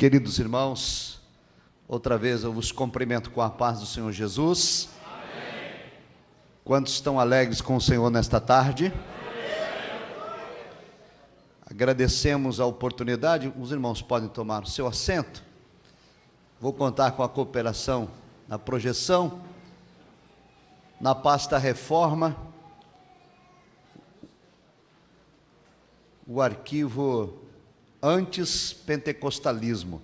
Queridos irmãos, outra vez eu vos cumprimento com a paz do Senhor Jesus. Amém. Quantos estão alegres com o Senhor nesta tarde? Amém. Agradecemos a oportunidade. Os irmãos podem tomar o seu assento. Vou contar com a cooperação na projeção, na pasta Reforma, o arquivo Antes Pentecostalismo.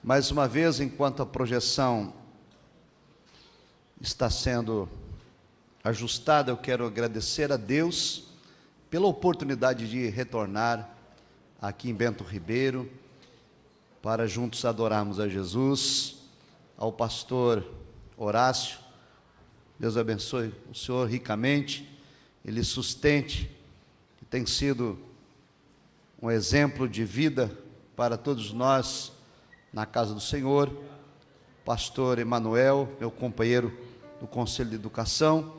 Mais uma vez, enquanto a projeção está sendo ajustada, eu quero agradecer a Deus pela oportunidade de retornar aqui em Bento Ribeiro, para juntos adorarmos a Jesus, ao pastor Horácio. Deus abençoe o senhor ricamente, ele sustente, que tem sido um exemplo de vida para todos nós na casa do Senhor. Pastor Emanuel, meu companheiro do Conselho de Educação,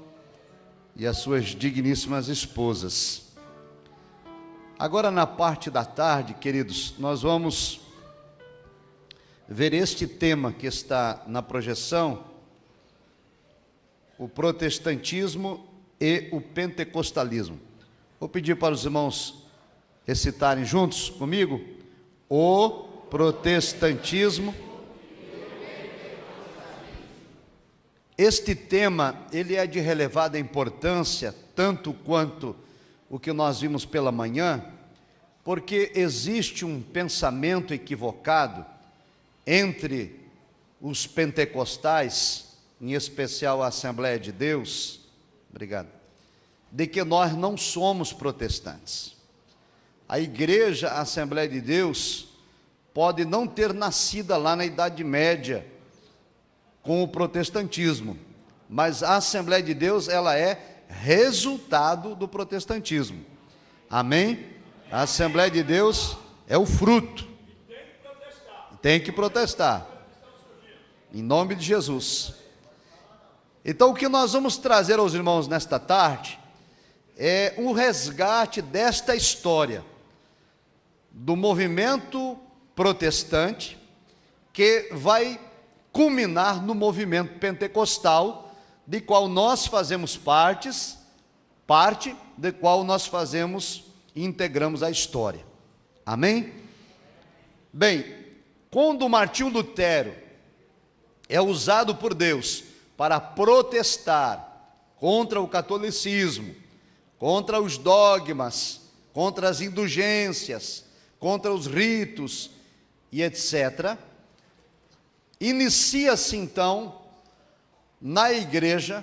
e as suas digníssimas esposas. Agora, na parte da tarde, queridos, nós vamos ver este tema que está na projeção: o protestantismo e o pentecostalismo. Vou pedir para os irmãos recitarem juntos comigo: o protestantismo. Este tema, ele é de relevada importância, tanto quanto o que nós vimos pela manhã, porque existe um pensamento equivocado entre os pentecostais, em especial a Assembleia de Deus, de que nós não somos protestantes. A igreja, a Assembleia de Deus, pode não ter nascido lá na Idade Média com o protestantismo, mas a Assembleia de Deus, ela é resultado do protestantismo. Amém? A Assembleia de Deus é o fruto. Tem que protestar. Em nome de Jesus. Então, o que nós vamos trazer aos irmãos nesta tarde é um resgate desta história do movimento protestante, que vai culminar no movimento pentecostal, de qual nós fazemos parte, de qual nós fazemos e integramos a história. Amém? Bem, quando Martinho Lutero é usado por Deus para protestar contra o catolicismo, contra os dogmas, contra as indulgências, contra os ritos e etc., inicia-se então na igreja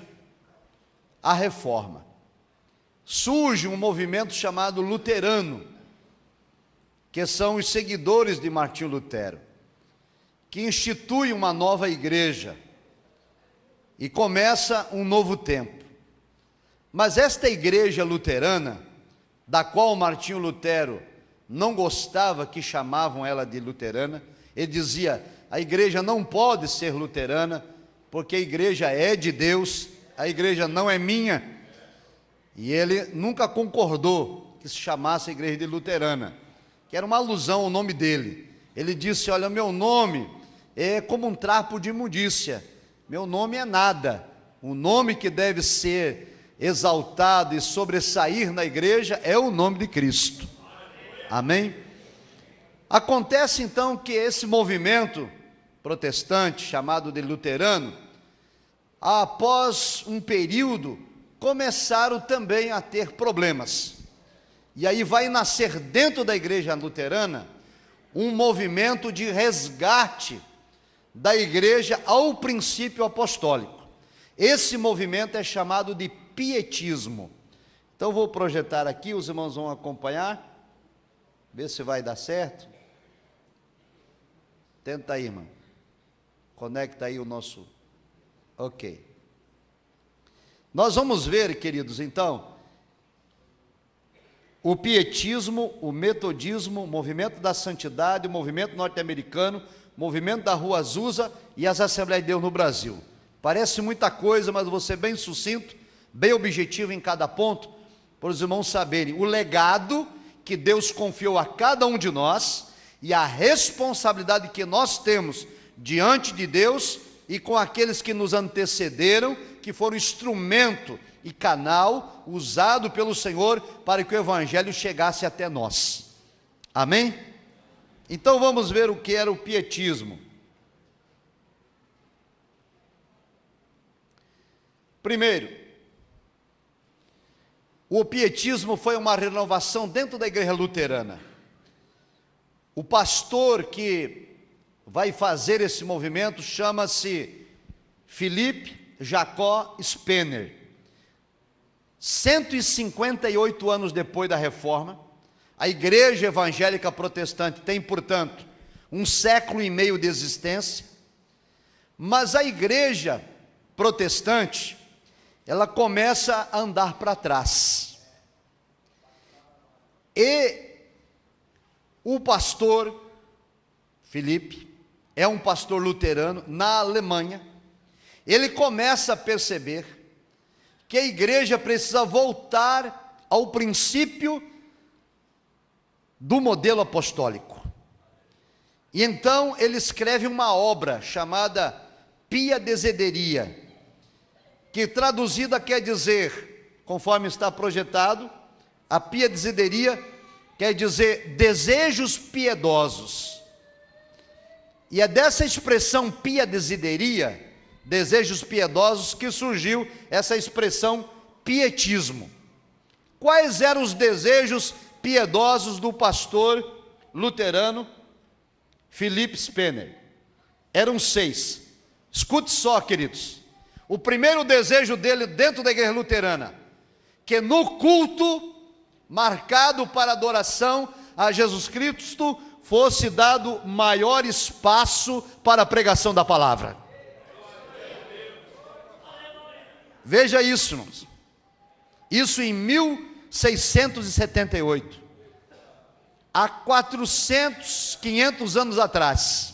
a reforma. Surge um movimento chamado luterano, que são os seguidores de Martinho Lutero, que institui uma nova igreja e começa um novo tempo. Mas esta igreja luterana, da qual Martinho Lutero não gostava que chamavam ela de luterana, ele dizia: a igreja não pode ser luterana, porque a igreja é de Deus, a igreja não é minha. E ele nunca concordou que se chamasse a igreja de luterana, que era uma alusão ao nome dele. Ele disse: olha, meu nome é como um trapo de imundícia, meu nome é nada. O nome que deve ser exaltado e sobressair na igreja é o nome de Cristo. Amém? Acontece então que esse movimento protestante, chamado de luterano, após um período, começaram também a ter problemas. E aí vai nascer dentro da igreja luterana um movimento de resgate da igreja ao princípio apostólico. Esse movimento é chamado de pietismo. Então vou projetar aqui, os irmãos vão acompanhar, ver se vai dar certo. Tenta aí, irmão. Conecta aí o nosso... Ok. Nós vamos ver, queridos, então, o pietismo, o metodismo, o movimento da santidade, o movimento norte-americano, o movimento da Rua Azusa e as Assembleias de Deus no Brasil. Parece muita coisa, mas vou ser bem sucinto, bem objetivo em cada ponto, para os irmãos saberem o legado que Deus confiou a cada um de nós e a responsabilidade que nós temos diante de Deus e com aqueles que nos antecederam, que foram instrumento e canal usado pelo Senhor para que o Evangelho chegasse até nós. Amém? Então vamos ver o que era o pietismo. Primeiro, o pietismo foi uma renovação dentro da igreja luterana. O pastor que vai fazer esse movimento chama-se Philipp Jacob Spener. 158 anos depois da Reforma, a igreja evangélica protestante tem, portanto, 1 século e meio de existência, mas a igreja protestante, ela começa a andar para trás. E o pastor Philipp é um pastor luterano na Alemanha. Ele começa a perceber que a igreja precisa voltar ao princípio do modelo apostólico. E então ele escreve uma obra chamada Pia Desideria, que traduzida quer dizer, conforme está projetado, a Pia Desideria quer dizer desejos piedosos. E é dessa expressão Pia Desideria, desejos piedosos, que surgiu essa expressão pietismo. Quais eram os desejos piedosos do pastor luterano Philipp Spener? Eram 6. Escute só, queridos. O primeiro desejo dele dentro da igreja luterana, que no culto marcado para adoração a Jesus Cristo fosse dado maior espaço para a pregação da palavra. Veja isso, irmãos. Isso em 1678, há 500 anos atrás.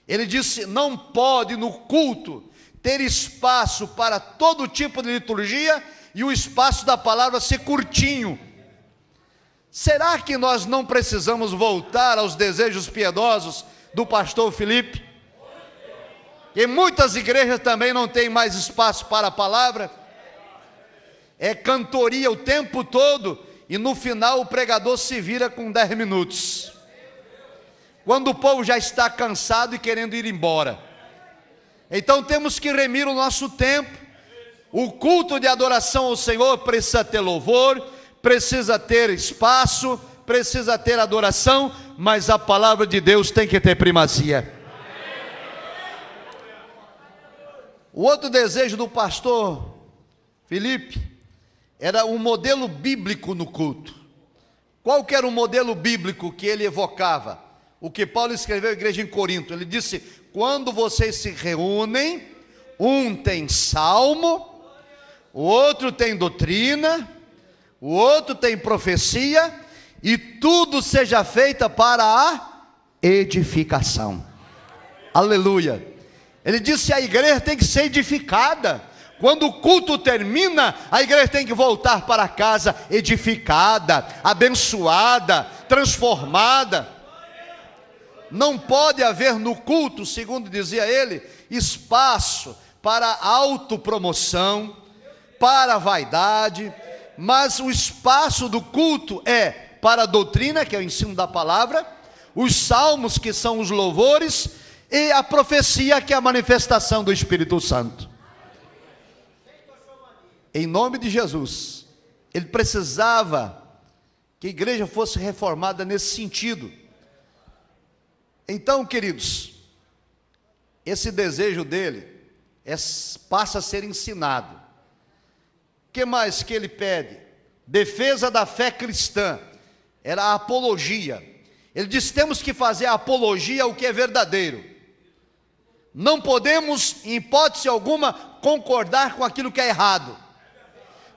Ele disse: não pode no culto ter espaço para todo tipo de liturgia e o espaço da palavra ser curtinho. Será que nós não precisamos voltar aos desejos piedosos do pastor Philipp? E muitas igrejas também não têm mais espaço para a palavra. É cantoria o tempo todo e no final o pregador se vira com 10 minutos. Quando o povo já está cansado e querendo ir embora. Então temos que remir o nosso tempo. O culto de adoração ao Senhor precisa ter louvor, precisa ter espaço, precisa ter adoração, mas a palavra de Deus tem que ter primazia. O outro desejo do pastor Philipp era um modelo bíblico no culto. Qual que era o modelo bíblico que ele evocava? O que Paulo escreveu à igreja em Corinto. Ele disse: quando vocês se reúnem, um tem salmo, o outro tem doutrina, o outro tem profecia, e tudo seja feito para a edificação. Aleluia. Ele disse: a igreja tem que ser edificada. Quando o culto termina, a igreja tem que voltar para casa edificada, abençoada, transformada. Não pode haver no culto, segundo dizia ele, espaço para autopromoção, para vaidade, mas o espaço do culto é para a doutrina, que é o ensino da palavra, os salmos, que são os louvores, e a profecia, que é a manifestação do Espírito Santo. Em nome de Jesus, ele precisava que a igreja fosse reformada nesse sentido. Então, queridos, esse desejo dele passa a ser ensinado. O que mais que ele pede? Defesa da fé cristã, era a apologia. Ele diz: temos que fazer a apologia ao que é verdadeiro. Não podemos, em hipótese alguma, concordar com aquilo que é errado.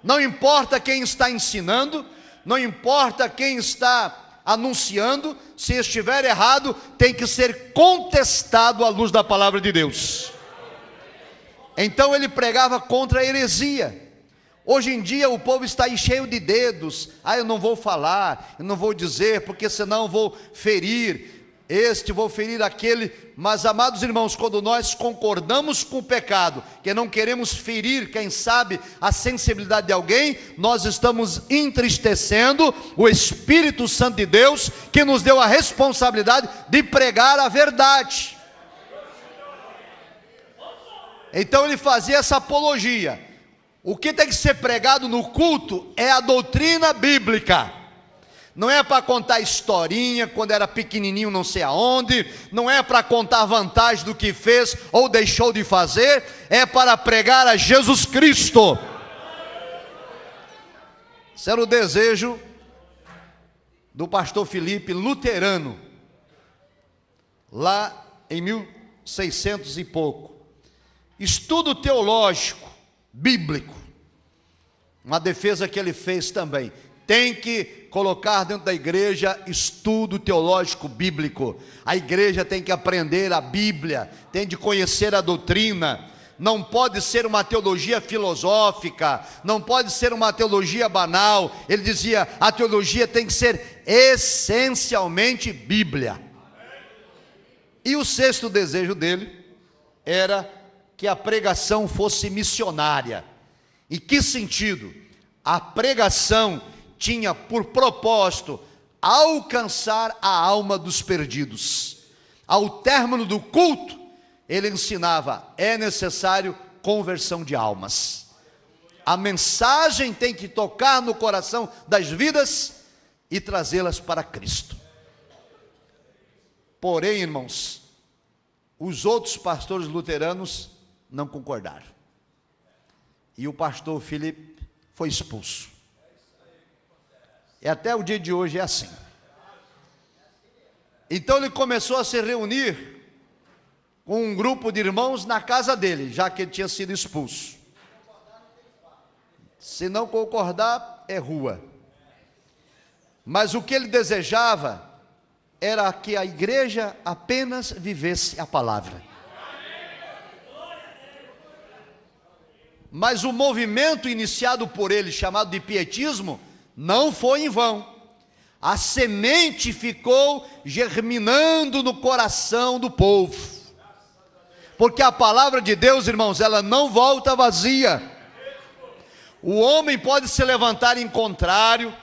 Não importa quem está ensinando, não importa quem está anunciando, se estiver errado, tem que ser contestado à luz da palavra de Deus. Então ele pregava contra a heresia. Hoje em dia o povo está aí cheio de dedos. Eu não vou falar, eu não vou dizer, porque senão vou ferir este, vou ferir aquele. Mas, amados irmãos, quando nós concordamos com o pecado, que não queremos ferir, quem sabe, a sensibilidade de alguém, nós estamos entristecendo o Espírito Santo de Deus, que nos deu a responsabilidade de pregar a verdade. Então ele fazia essa apologia. O que tem que ser pregado no culto é a doutrina bíblica. Não é para contar historinha, quando era pequenininho não sei aonde, não é para contar vantagem do que fez ou deixou de fazer, é para pregar a Jesus Cristo. Esse era o desejo do pastor Filipe, luterano, lá em 1600 e pouco. Estudo teológico, bíblico, uma defesa que ele fez também. Tem que colocar dentro da igreja estudo teológico bíblico. A igreja tem que aprender a Bíblia, tem de conhecer a doutrina. Não pode ser uma teologia filosófica, não pode ser uma teologia banal. Ele dizia, a teologia tem que ser essencialmente Bíblia. E o sexto desejo dele era que a pregação fosse missionária. Em que sentido? A pregação tinha por propósito alcançar a alma dos perdidos. Ao término do culto, ele ensinava, é necessário conversão de almas. A mensagem tem que tocar no coração das vidas e trazê-las para Cristo. Porém, irmãos, os outros pastores luteranos não concordaram. E o pastor Filipe foi expulso. E até o dia de hoje é assim. Então ele começou a se reunir com um grupo de irmãos na casa dele, já que ele tinha sido expulso. Se não concordar, é rua. Mas o que ele desejava era que a igreja apenas vivesse a palavra. Mas o movimento iniciado por ele, chamado de pietismo, não foi em vão. A semente ficou germinando no coração do povo. Porque a palavra de Deus, irmãos, ela não volta vazia. O homem pode se levantar em contrário,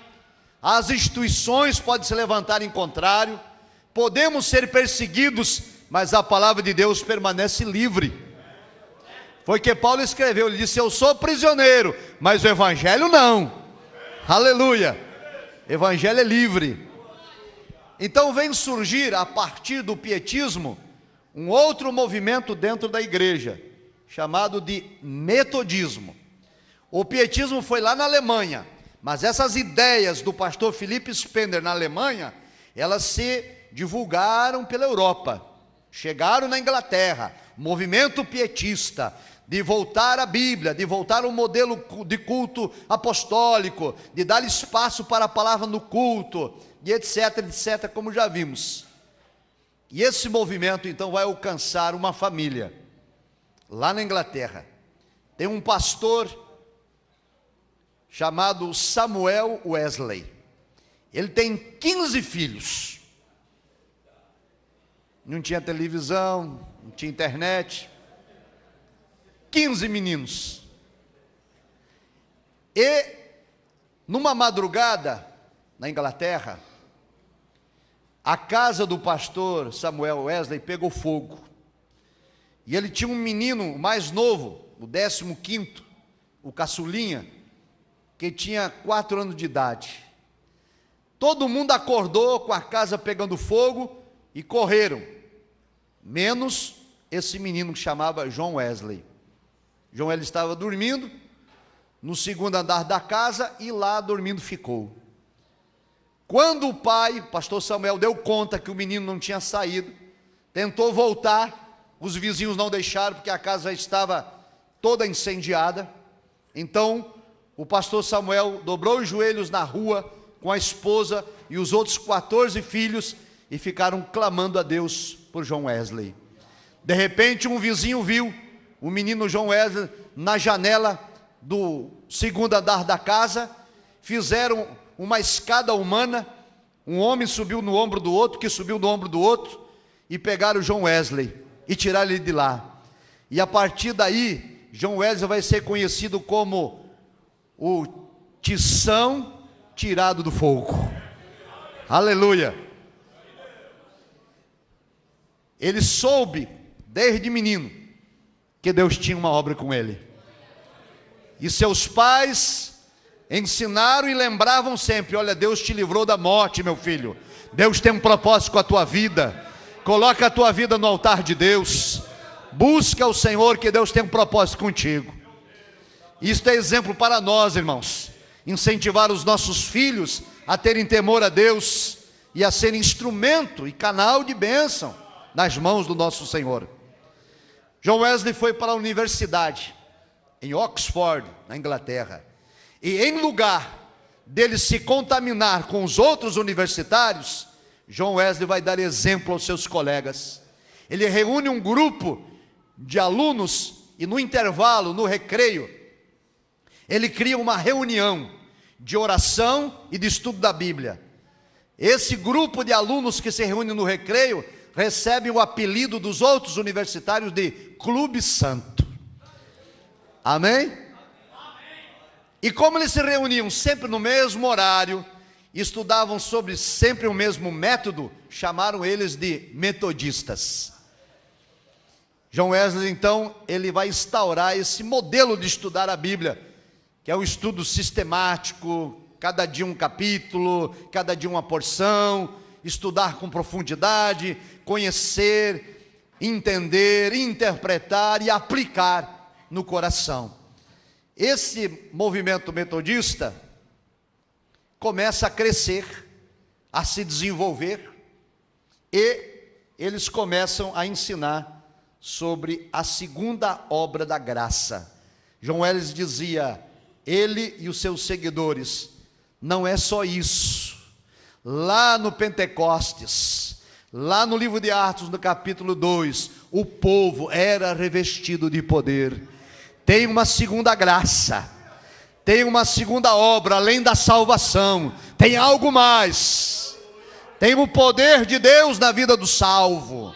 as instituições podem se levantar em contrário, podemos ser perseguidos, mas a palavra de Deus permanece livre. Foi que Paulo escreveu, ele disse, eu sou prisioneiro, mas o evangelho não. Aleluia, evangelho é livre. Então vem surgir a partir do pietismo um outro movimento dentro da igreja, chamado de metodismo. O pietismo foi lá na Alemanha, mas essas ideias do pastor Filipe Spender na Alemanha, elas se divulgaram pela Europa, chegaram na Inglaterra, movimento pietista, de voltar à Bíblia, de voltar ao modelo de culto apostólico, de dar espaço para a palavra no culto, e etc, etc, como já vimos. E esse movimento então vai alcançar uma família, lá na Inglaterra. Tem um pastor chamado Samuel Wesley. Ele tem 15 filhos. Não tinha televisão, não tinha internet. 15 meninos. E numa madrugada na Inglaterra, a casa do pastor Samuel Wesley pegou fogo. E ele tinha um menino mais novo, o 15º, o caçulinha, que tinha 4 anos de idade. Todo mundo acordou com a casa pegando fogo e correram, menos esse menino que chamava John Wesley. John Wesley estava dormindo no segundo andar da casa e lá dormindo ficou. Quando o pai, o pastor Samuel, deu conta que o menino não tinha saído, tentou voltar, os vizinhos não deixaram porque a casa estava toda incendiada. Então o pastor Samuel dobrou os joelhos na rua com a esposa e os outros 14 filhos e ficaram clamando a Deus por John Wesley. De repente um vizinho viu o menino John Wesley na janela do segundo andar da casa, fizeram uma escada humana, um homem subiu no ombro do outro, que subiu no ombro do outro, e pegaram John Wesley e tiraram ele de lá. E a partir daí, John Wesley vai ser conhecido como o tição tirado do fogo. Aleluia! Ele soube, desde menino, que Deus tinha uma obra com ele. E seus pais ensinaram e lembravam sempre: olha, Deus te livrou da morte, meu filho. Deus tem um propósito com a tua vida. Coloca a tua vida no altar de Deus. Busca o Senhor, que Deus tem um propósito contigo. Isto é exemplo para nós, irmãos. Incentivar os nossos filhos a terem temor a Deus e a serem instrumento e canal de bênção nas mãos do nosso Senhor. John Wesley foi para a universidade em Oxford, na Inglaterra. E em lugar dele se contaminar com os outros universitários, John Wesley vai dar exemplo aos seus colegas. Ele reúne um grupo de alunos e no intervalo, no recreio, ele cria uma reunião de oração e de estudo da Bíblia. Esse grupo de alunos que se reúne no recreio recebe o apelido dos outros universitários de Clube Santo. Amém? E como eles se reuniam sempre no mesmo horário, estudavam sobre sempre o mesmo método, chamaram eles de metodistas. John Wesley, então, ele vai instaurar esse modelo de estudar a Bíblia, que é o estudo sistemático, cada dia um capítulo, cada dia uma porção, estudar com profundidade, conhecer, entender, interpretar e aplicar no coração. Esse movimento metodista começa a crescer, a se desenvolver, e eles começam a ensinar sobre a segunda obra da graça. John Wesley dizia, ele e os seus seguidores, não é só isso. Lá no Pentecostes, lá no livro de Atos, no capítulo 2, o povo era revestido de poder. Tem uma segunda graça, tem uma segunda obra, além da salvação, tem algo mais. Tem o poder de Deus na vida do salvo.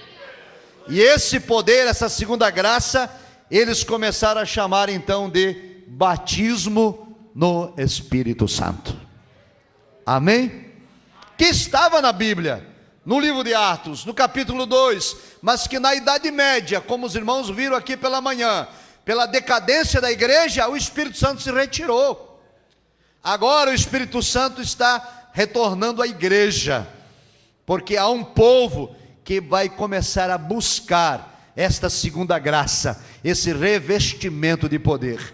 E esse poder, essa segunda graça, eles começaram a chamar então de batismo no Espírito Santo. Amém? Que estava na Bíblia, no livro de Atos, no capítulo 2, mas que na Idade Média, como os irmãos viram aqui pela manhã, pela decadência da igreja, o Espírito Santo se retirou. Agora o Espírito Santo está retornando à igreja, porque há um povo que vai começar a buscar esta segunda graça, esse revestimento de poder.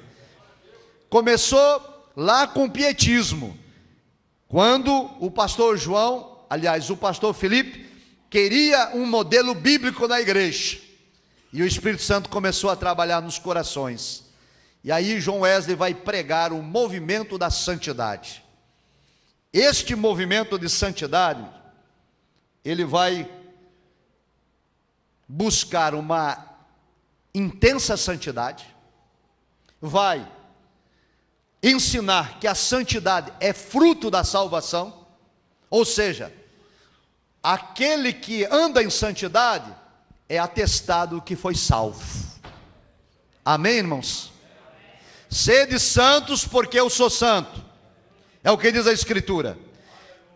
Começou lá com o pietismo, quando o pastor João, aliás, o pastor Felipe, queria um modelo bíblico na igreja, e o Espírito Santo começou a trabalhar nos corações, e aí John Wesley vai pregar o movimento da santidade. Este movimento de santidade, ele vai buscar uma intensa santidade, vai ensinar que a santidade é fruto da salvação, ou seja, aquele que anda em santidade é atestado que foi salvo. Amém, irmãos? Sede santos porque eu sou santo, é o que diz a Escritura.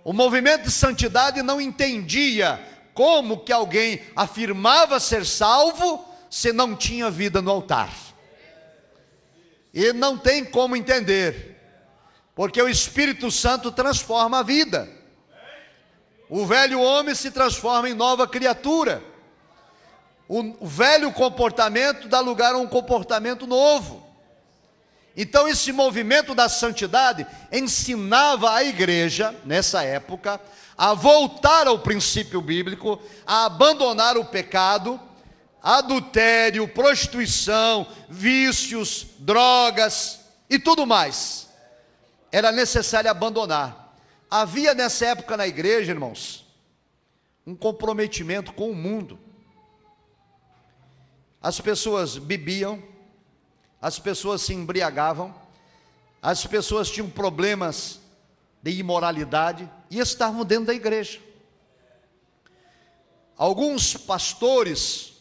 O movimento de santidade não entendia como que alguém afirmava ser salvo se não tinha vida no altar. E não tem como entender, porque o Espírito Santo transforma a vida. O velho homem se transforma em nova criatura. O velho comportamento dá lugar a um comportamento novo. Então esse movimento da santidade ensinava a igreja, nessa época, a voltar ao princípio bíblico, a abandonar o pecado, adultério, prostituição, vícios, drogas e tudo mais. Era necessário abandonar. Havia nessa época na igreja, irmãos, um comprometimento com o mundo. As pessoas bebiam, as pessoas se embriagavam, as pessoas tinham problemas de imoralidade e estavam dentro da igreja. Alguns pastores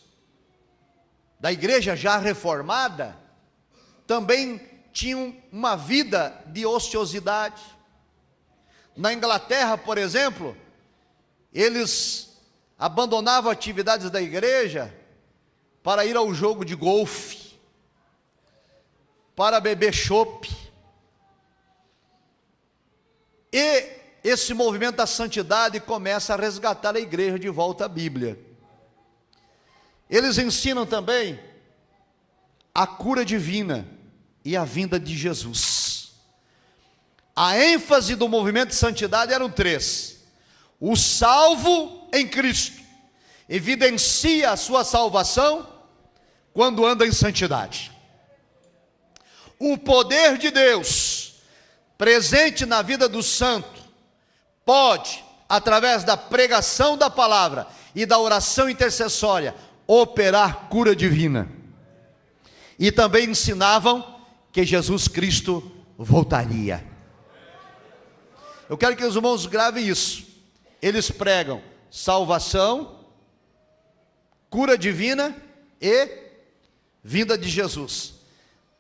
da igreja já reformada também tinham uma vida de ociosidade. Na Inglaterra, por exemplo, eles abandonavam atividades da igreja para ir ao jogo de golfe, para beber chopp. E esse movimento da santidade começa a resgatar a igreja de volta à Bíblia. Eles ensinam também a cura divina e a vinda de Jesus. A ênfase do movimento de santidade eram três: o salvo em Cristo evidencia a sua salvação quando anda em santidade. O poder de Deus presente na vida do santo pode, através da pregação da palavra e da oração intercessória, operar cura divina. E também ensinavam que Jesus Cristo voltaria. Eu quero que os irmãos gravem isso. Eles pregam salvação, cura divina e vinda de Jesus.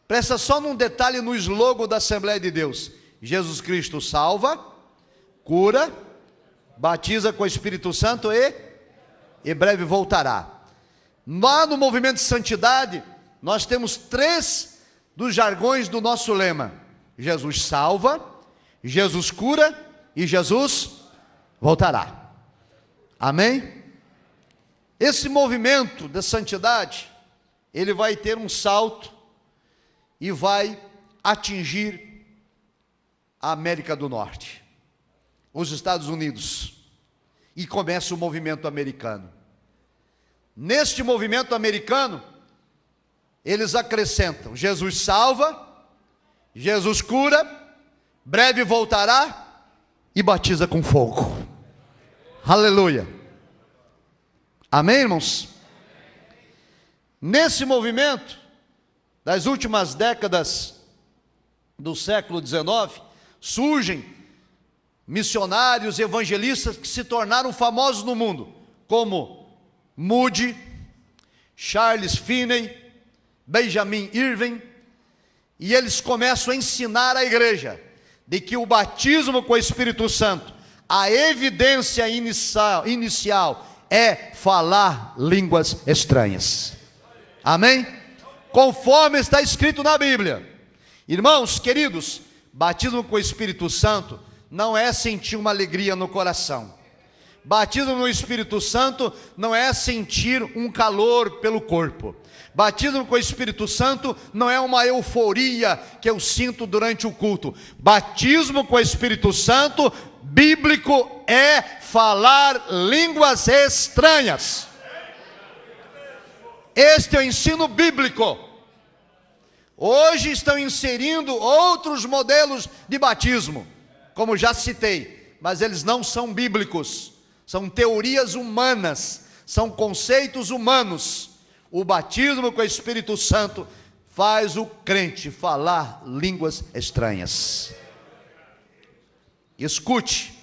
Presta só num detalhe no slogan da Assembleia de Deus: Jesus Cristo salva, cura, batiza com o Espírito Santo e breve voltará. Lá no movimento de santidade, nós temos três dos jargões do nosso lema: Jesus salva, Jesus cura e Jesus voltará. Amém? Esse movimento de santidade, ele vai ter um salto e vai atingir a América do Norte, os Estados Unidos, e começa o movimento americano. Neste movimento americano, eles acrescentam: Jesus salva, Jesus cura, breve voltará e batiza com fogo. Aleluia. Amém, irmãos? Nesse movimento, das últimas décadas do século XIX, surgem missionários e evangelistas que se tornaram famosos no mundo, como Moody, Charles Finney, Benjamin Irving, e eles começam a ensinar a igreja de que o batismo com o Espírito Santo, a evidência inicial é falar línguas estranhas. Amém? Conforme está escrito na Bíblia. Irmãos queridos, batismo com o Espírito Santo não é sentir uma alegria no coração. Batismo no Espírito Santo não é sentir um calor pelo corpo. Batismo com o Espírito Santo não é uma euforia que eu sinto durante o culto. Batismo com o Espírito Santo bíblico é falar línguas estranhas. Este é o ensino bíblico. Hoje estão inserindo outros modelos de batismo, como já citei, mas eles não são bíblicos, são teorias humanas, são conceitos humanos. O batismo com o Espírito Santo faz o crente falar línguas estranhas. Escute,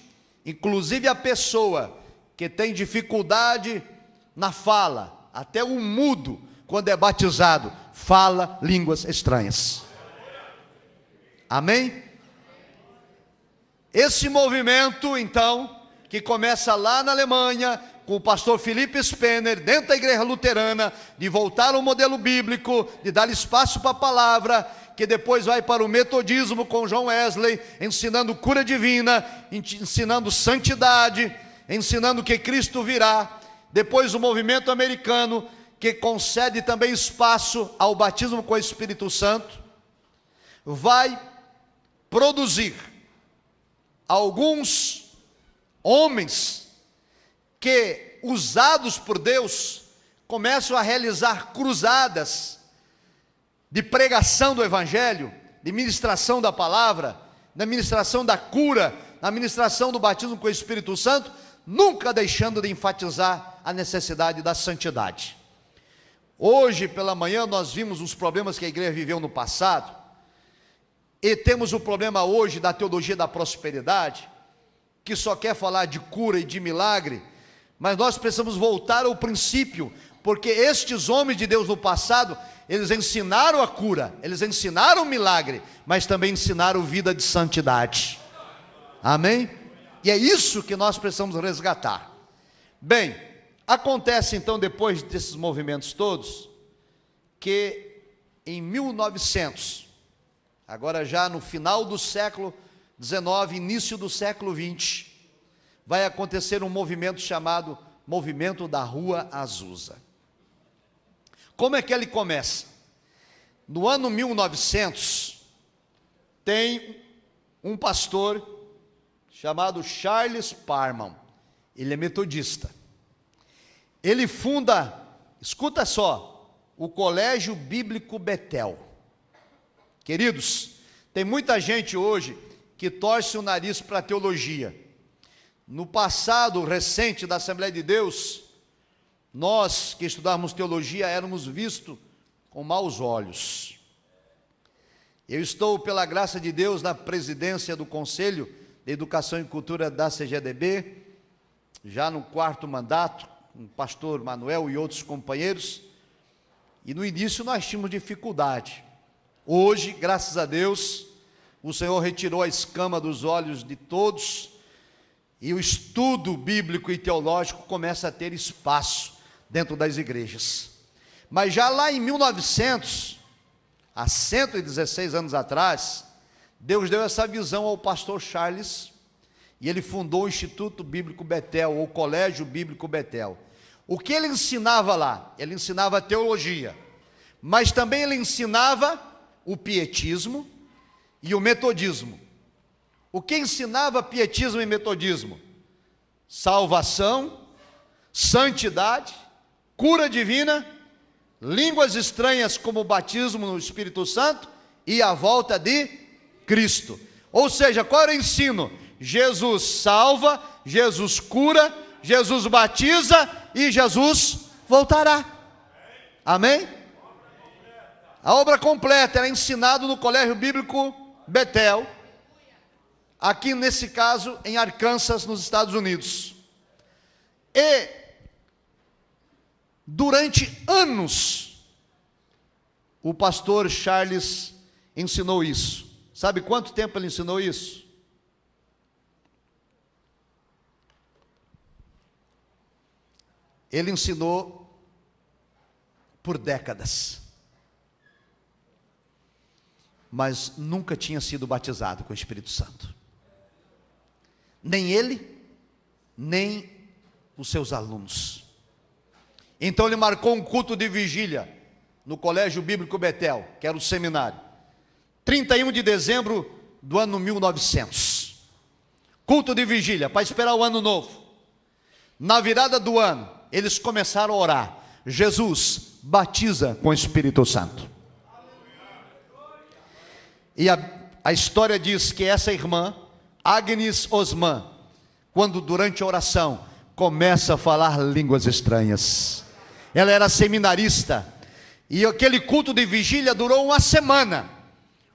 inclusive a pessoa que tem dificuldade na fala, até o mudo, quando é batizado, fala línguas estranhas. Amém? Esse movimento, então, que começa lá na Alemanha, com o pastor Philipp Spener, dentro da igreja luterana, de voltar ao modelo bíblico, de dar espaço para a palavra, que depois vai para o metodismo com John Wesley, ensinando cura divina, ensinando santidade, ensinando que Cristo virá. Depois o movimento americano, que concede também espaço ao batismo com o Espírito Santo, vai produzir alguns homens que, usados por Deus, começam a realizar cruzadas de pregação do Evangelho, de ministração da palavra, da ministração da cura, da ministração do batismo com o Espírito Santo, nunca deixando de enfatizar a necessidade da santidade. Hoje pela manhã nós vimos os problemas que a igreja viveu no passado, E temos o problema hoje da teologia da prosperidade, que só quer falar de cura e de milagre, mas nós precisamos voltar ao princípio, porque estes homens de Deus no passado, eles ensinaram a cura, eles ensinaram o milagre, mas também ensinaram vida de santidade. Amém? E é isso que nós precisamos resgatar. Bem, acontece então, depois desses movimentos todos, que em 1900, agora já no final do século XIX, início do século XX, vai acontecer um movimento chamado Movimento da Rua Azusa. Como é que ele começa? No ano 1900, tem um pastor chamado Charles Parham, ele é metodista. Ele funda, escuta só, o Colégio Bíblico Betel. Queridos, tem muita gente hoje que torce o nariz para a teologia. No passado recente da Assembleia de Deus, nós que estudávamos teologia éramos vistos com maus olhos. Eu estou, pela graça de Deus, na presidência do Conselho de Educação e Cultura da CGDB, já no 4º mandato, com o pastor Manuel e outros companheiros, e no início nós tínhamos dificuldade. Hoje, graças a Deus, o Senhor retirou a escama dos olhos de todos, e o estudo bíblico e teológico começa a ter espaço dentro das igrejas. Mas já lá em 1900, há 116 anos atrás, Deus deu essa visão ao pastor Charles, e ele fundou o Instituto Bíblico Betel, ou Colégio Bíblico Betel. O que ele ensinava lá? Ele ensinava teologia, mas também ele ensinava o pietismo e o metodismo. O que ensinava pietismo e metodismo? Salvação, santidade, cura divina, línguas estranhas como o batismo no Espírito Santo e a volta de Cristo. Ou seja, qual era o ensino? Jesus salva, Jesus cura, Jesus batiza e Jesus voltará. Amém? A obra completa era ensinada no Colégio Bíblico Betel, aqui nesse caso em Arkansas, nos Estados Unidos. E durante anos o pastor Charles ensinou isso. Sabe quanto tempo ele ensinou isso? Ele ensinou por décadas, mas nunca tinha sido batizado com o Espírito Santo. Nem ele, nem os seus alunos. Então ele marcou um culto de vigília no Colégio Bíblico Betel, que era o seminário, 31 de dezembro do ano 1900. Culto de vigília, para esperar o ano novo. Na virada do ano, eles começaram a orar: Jesus, batiza com o Espírito Santo. E a história diz que essa irmã, Agnes Osman, quando durante a oração começa a falar línguas estranhas, ela era seminarista, e aquele culto de vigília durou uma semana.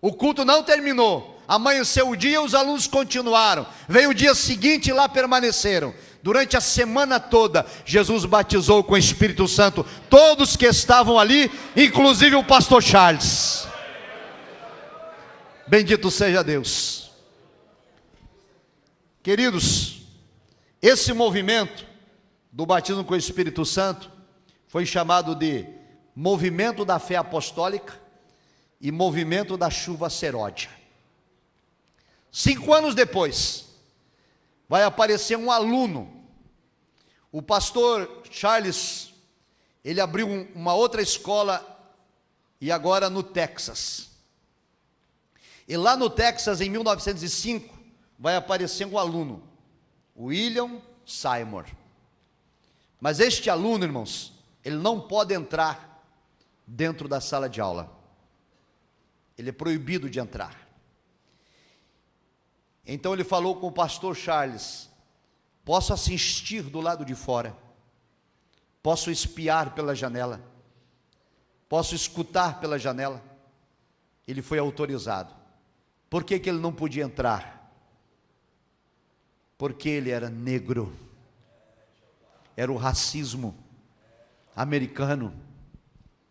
O culto não terminou, amanheceu o dia, os alunos continuaram, veio o dia seguinte e lá permaneceram. Durante a semana toda, Jesus batizou com o Espírito Santo todos que estavam ali, inclusive o pastor Charles. Bendito seja Deus. Queridos, esse movimento do batismo com o Espírito Santo foi chamado de Movimento da Fé Apostólica e Movimento da Chuva Seródia. 5 anos depois, vai aparecer um aluno. O pastor Charles, ele abriu uma outra escola, e agora no Texas. E lá no Texas, em 1905, vai aparecer um aluno, William Seymour. Mas este aluno, irmãos, ele não pode entrar dentro da sala de aula. Ele é proibido de entrar. Então ele falou com o pastor Charles: posso assistir do lado de fora, posso espiar pela janela, posso escutar pela janela. Ele foi autorizado. Por que ele não podia entrar? Porque ele era negro. Era o racismo americano.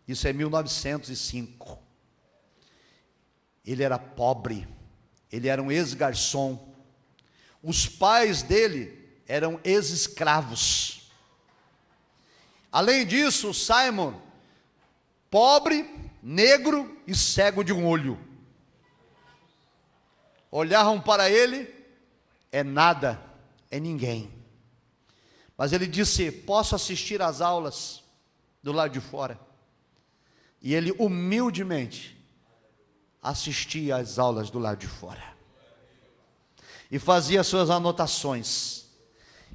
Isso é 1905. Ele era pobre. Ele era um ex-garçom. Os pais dele eram ex-escravos. Além disso, o Simon, pobre, negro e cego de um olho. Olhavam para ele, é nada, é ninguém. Mas ele disse: posso assistir às aulas do lado de fora. E ele humildemente assistia às aulas do lado de fora. E fazia suas anotações.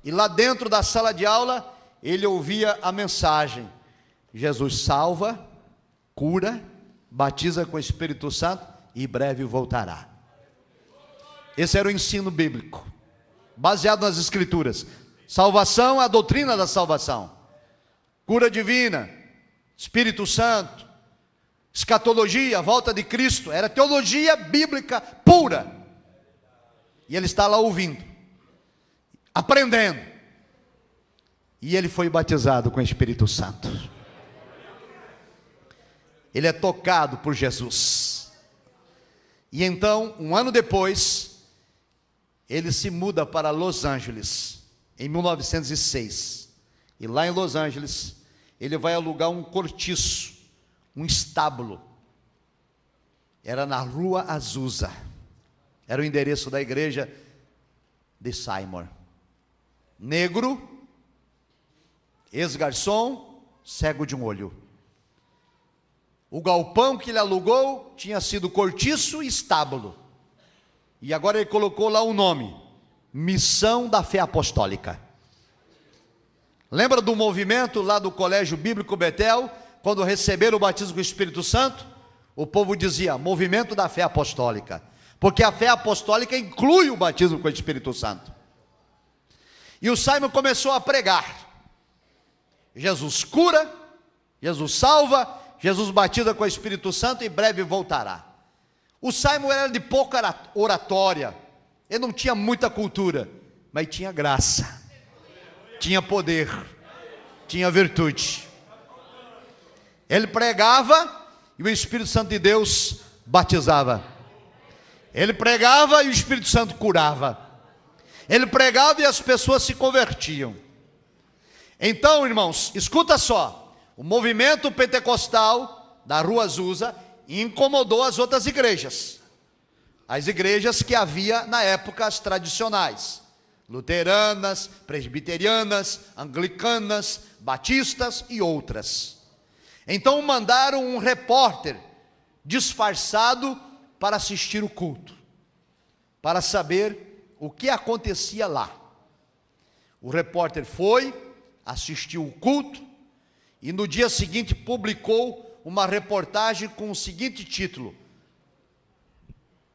E lá dentro da sala de aula, ele ouvia a mensagem: Jesus salva, cura, batiza com o Espírito Santo e breve voltará. Esse era o ensino bíblico, baseado nas Escrituras. Salvação, a doutrina da salvação. Cura divina, Espírito Santo, escatologia, a volta de Cristo. Era teologia bíblica pura. E ele está lá ouvindo, aprendendo. E ele foi batizado com o Espírito Santo. Ele é tocado por Jesus. E então, um ano depois, ele se muda para Los Angeles, em 1906. E lá em Los Angeles, ele vai alugar um cortiço, um estábulo. Era na Rua Azusa. Era o endereço da igreja de Simon. Negro, ex-garçom, cego de um olho. O galpão que ele alugou tinha sido cortiço e estábulo. E agora ele colocou lá um nome: Missão da Fé Apostólica. Lembra do movimento lá do Colégio Bíblico Betel, quando receberam o batismo com o Espírito Santo? O povo dizia: Movimento da Fé Apostólica. Porque a fé apostólica inclui o batismo com o Espírito Santo. E o Simon começou a pregar: Jesus cura, Jesus salva, Jesus batiza com o Espírito Santo e breve voltará. O Simon era de pouca oratória, ele não tinha muita cultura, mas tinha graça, tinha poder, tinha virtude. Ele pregava e o Espírito Santo de Deus batizava. Ele pregava e o Espírito Santo curava. Ele pregava e as pessoas se convertiam. Então, irmãos, escuta só. O movimento pentecostal da Rua Azusa incomodou as outras igrejas. As igrejas que havia na época, as tradicionais: luteranas, presbiterianas, anglicanas, batistas e outras. Então mandaram um repórter disfarçado para assistir o culto, para saber o que acontecia lá. O repórter foi, assistiu o culto e no dia seguinte publicou uma reportagem com o seguinte título.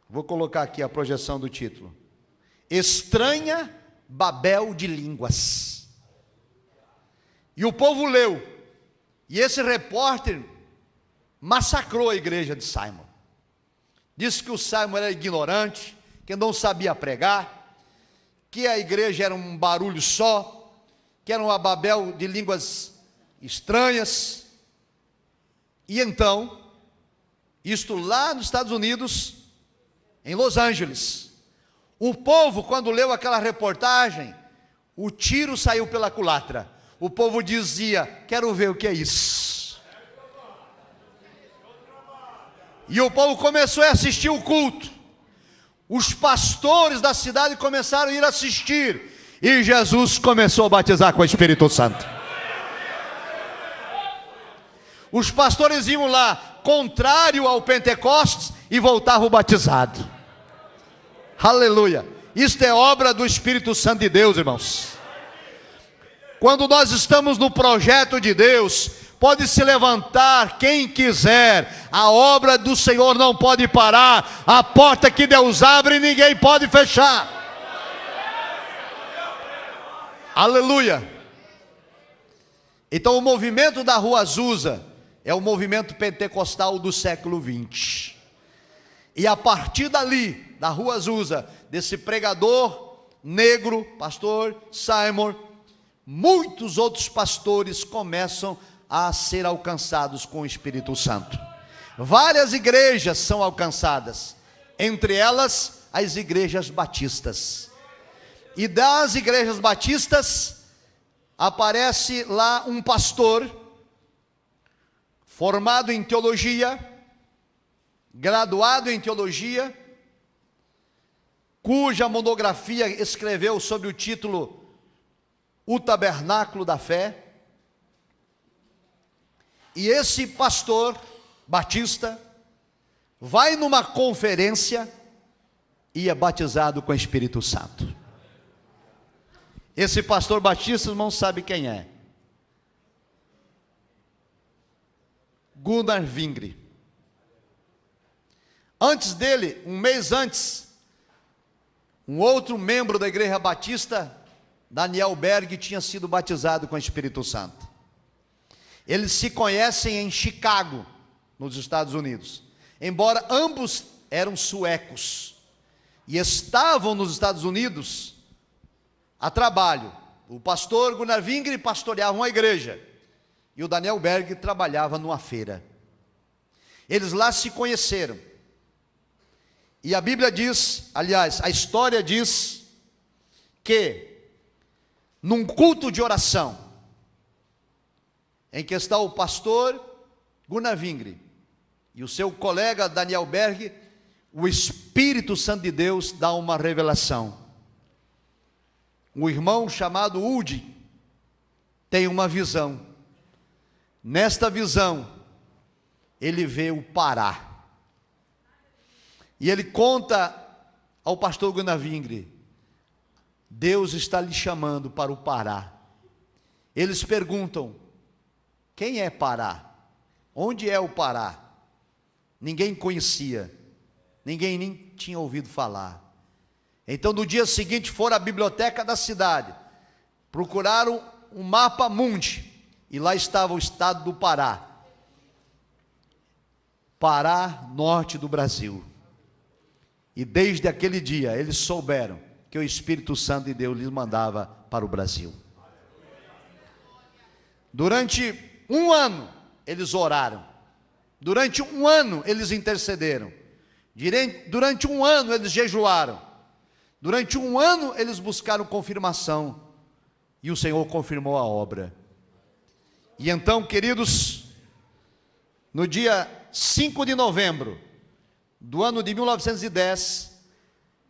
Vou colocar aqui a projeção do título: Estranha Babel de Línguas. E o povo leu, e esse repórter massacrou a igreja de Simon. Disse que o Simon era ignorante, que não sabia pregar, que a igreja era um barulho só, que era uma Babel de línguas estranhas. E então, isto lá nos Estados Unidos, em Los Angeles, o povo, quando leu aquela reportagem, o tiro saiu pela culatra. O povo dizia: quero ver o que é isso. E o povo começou a assistir o culto. Os pastores da cidade começaram a ir assistir. E Jesus começou a batizar com o Espírito Santo. Os pastores iam lá, contrário ao Pentecostes, e voltavam batizados. Aleluia. Isto é obra do Espírito Santo de Deus, irmãos. Quando nós estamos no projeto de Deus, pode se levantar quem quiser, a obra do Senhor não pode parar, a porta que Deus abre ninguém pode fechar. Aleluia. Então o movimento da Rua Azusa é o movimento pentecostal do século XX. E a partir dali, da Rua Azusa, desse pregador negro, pastor Simon, muitos outros pastores começam a ser alcançados com o Espírito Santo. Várias igrejas são alcançadas, entre elas as igrejas batistas. E das igrejas batistas aparece lá um pastor formado em teologia, graduado em teologia, cuja monografia escreveu sob o título O Tabernáculo da Fé. E esse pastor batista vai numa conferência e é batizado com o Espírito Santo. Esse pastor batista, irmão, sabe quem é? Gunnar Vingre. Antes dele, um mês antes, um outro membro da igreja batista, Daniel Berg, tinha sido batizado com o Espírito Santo. Eles se conhecem em Chicago, nos Estados Unidos. Embora ambos eram suecos e estavam nos Estados Unidos a trabalho. O pastor Gunnar Vingre pastoreava uma igreja e o Daniel Berg trabalhava numa feira. Eles lá se conheceram. E a Bíblia diz, aliás, a história diz que num culto de oração, em que está o pastor Gunnar Vingre e o seu colega Daniel Berg, o Espírito Santo de Deus dá uma revelação. Um irmão chamado Udi tem uma visão. Nesta visão, ele vê o Pará. E ele conta ao pastor Gunnar Vingre: Deus está lhe chamando para o Pará. Eles perguntam: quem é Pará? Onde é o Pará? Ninguém conhecia, ninguém nem tinha ouvido falar. Então no dia seguinte foram à biblioteca da cidade, procuraram um mapa mundi, e lá estava o estado do Pará. Pará, norte do Brasil. E desde aquele dia eles souberam que o Espírito Santo de Deus lhes mandava para o Brasil. Durante um ano eles oraram, durante um ano eles intercederam, durante um ano eles jejuaram, durante um ano eles buscaram confirmação, e o Senhor confirmou a obra. E então, queridos, no dia 5 de novembro do ano de 1910,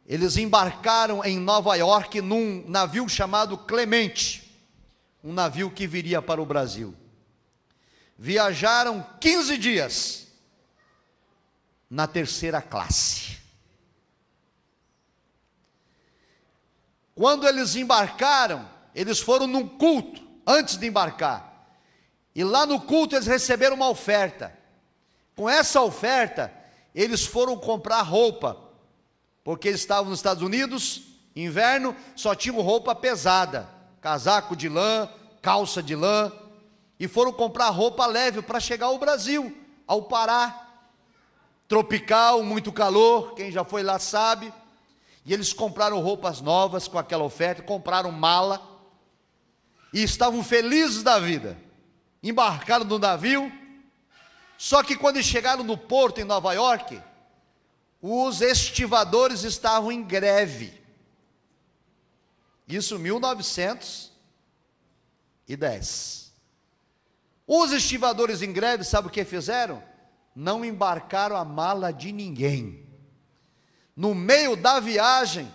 eles embarcaram em Nova York num navio chamado Clemente, um navio que viria para o Brasil. Viajaram 15 dias na terceira classe. Quando eles embarcaram, eles foram num culto antes de embarcar. E lá no culto eles receberam uma oferta. Com essa oferta, eles foram comprar roupa, porque eles estavam nos Estados Unidos, inverno, só tinham roupa pesada, casaco de lã, calça de lã, e foram comprar roupa leve para chegar ao Brasil, ao Pará, tropical, muito calor, quem já foi lá sabe. E eles compraram roupas novas com aquela oferta, compraram mala, e estavam felizes da vida. Embarcaram no navio. Só que quando chegaram no porto em Nova York, os estivadores estavam em greve. Isso em 1910. Os estivadores em greve, sabe o que fizeram? Não embarcaram a mala de ninguém. No meio da viagem,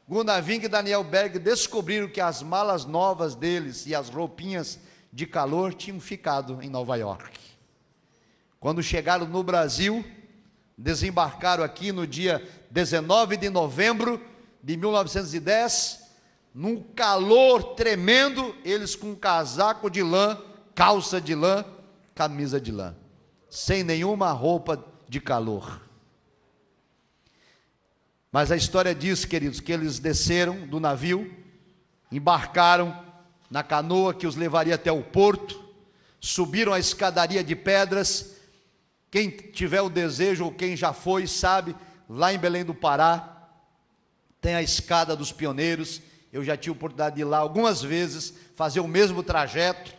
Gunnar Vingre e Daniel Berg descobriram que as malas novas deles e as roupinhas de calor tinham ficado em Nova York. Quando chegaram no Brasil, desembarcaram aqui no dia 19 de novembro de 1910, num calor tremendo, eles com casaco de lã, calça de lã, camisa de lã, sem nenhuma roupa de calor. Mas a história diz, queridos, que eles desceram do navio, embarcaram na canoa que os levaria até o porto, subiram a escadaria de pedras. Quem tiver o desejo, ou quem já foi, sabe, lá em Belém do Pará, tem a escada dos pioneiros. Eu já tive a oportunidade de ir lá algumas vezes, fazer o mesmo trajeto.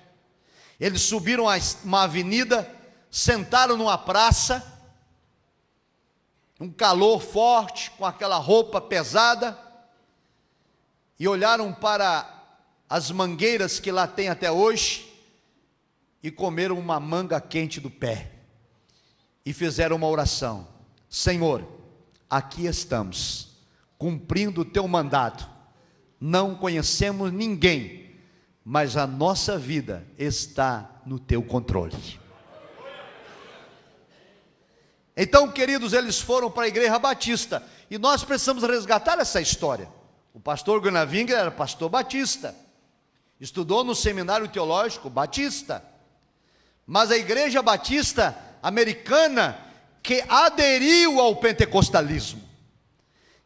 Eles subiram uma avenida, sentaram numa praça, um calor forte, com aquela roupa pesada, e olharam para as mangueiras que lá tem até hoje, e comeram uma manga quente do pé, e fizeram uma oração: Senhor, aqui estamos, cumprindo o teu mandado, não conhecemos ninguém, mas a nossa vida está no teu controle. Então, queridos, eles foram para a Igreja Batista, e nós precisamos resgatar essa história. O pastor Gunavinga era pastor batista, estudou no seminário teológico batista, mas a Igreja Batista americana, que aderiu ao pentecostalismo,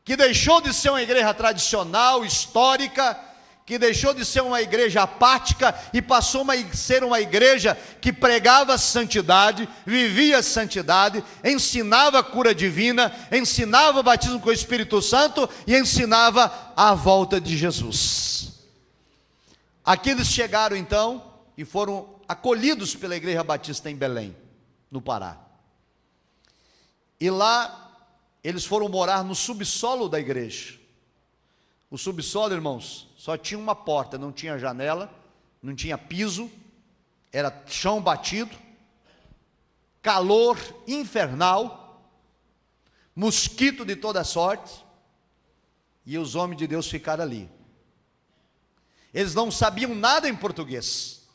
que deixou de ser uma igreja tradicional, histórica, que deixou de ser uma igreja apática e passou a ser uma igreja que pregava santidade, vivia santidade, ensinava a cura divina, ensinava o batismo com o Espírito Santo e ensinava a volta de Jesus. Aqui eles chegaram então e foram acolhidos pela Igreja Batista em Belém, no Pará. E lá eles foram morar no subsolo da igreja. O subsolo, irmãos, só tinha uma porta, não tinha janela, não tinha piso, era chão batido, calor infernal, mosquito de toda sorte, e os homens de Deus ficaram ali. Eles não sabiam nada em português.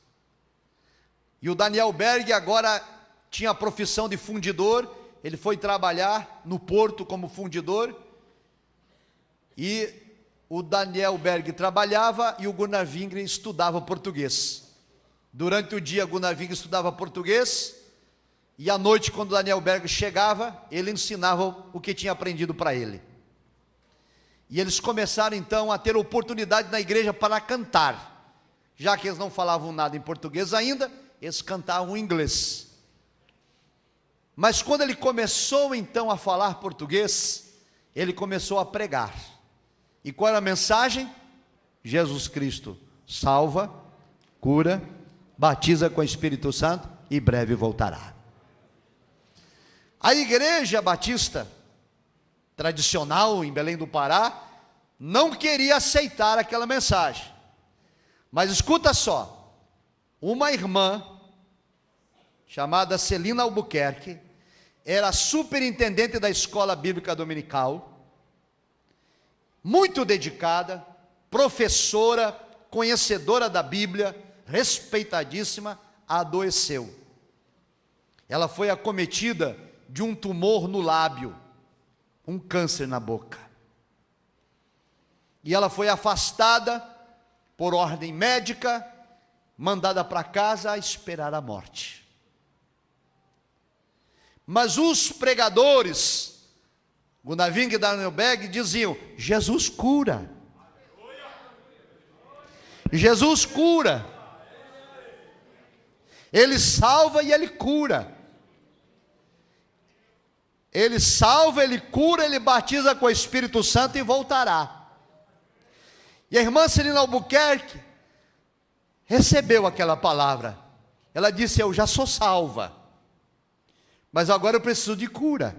E o Daniel Berg agora tinha a profissão de fundidor. Ele foi trabalhar no porto como fundidor, e o Daniel Berg trabalhava e o Gunnar Wingren estudava português. Durante o dia, Gunnar Wingren estudava português, e à noite, quando o Daniel Berg chegava, ele ensinava o que tinha aprendido para ele. E eles começaram então a ter oportunidade na igreja para cantar. Já que eles não falavam nada em português ainda, eles cantavam em inglês. Mas quando ele começou então a falar português, ele começou a pregar. E qual era a mensagem? Jesus Cristo salva, cura, batiza com o Espírito Santo e breve voltará. A Igreja Batista tradicional em Belém do Pará não queria aceitar aquela mensagem. Mas escuta só, uma irmã chamada Celina Albuquerque era superintendente da escola bíblica dominical, muito dedicada, professora, conhecedora da Bíblia, respeitadíssima, adoeceu. Ela foi acometida de um tumor no lábio, um câncer na boca. E ela foi afastada por ordem médica, mandada para casa a esperar a morte. Mas os pregadores, Gunaving e Daniel Berg, diziam: Jesus cura. Jesus cura. Ele salva e Ele cura. Ele salva, Ele cura, Ele batiza com o Espírito Santo e voltará. E a irmã Celina Albuquerque recebeu aquela palavra. Ela disse: eu já sou salva, mas agora eu preciso de cura.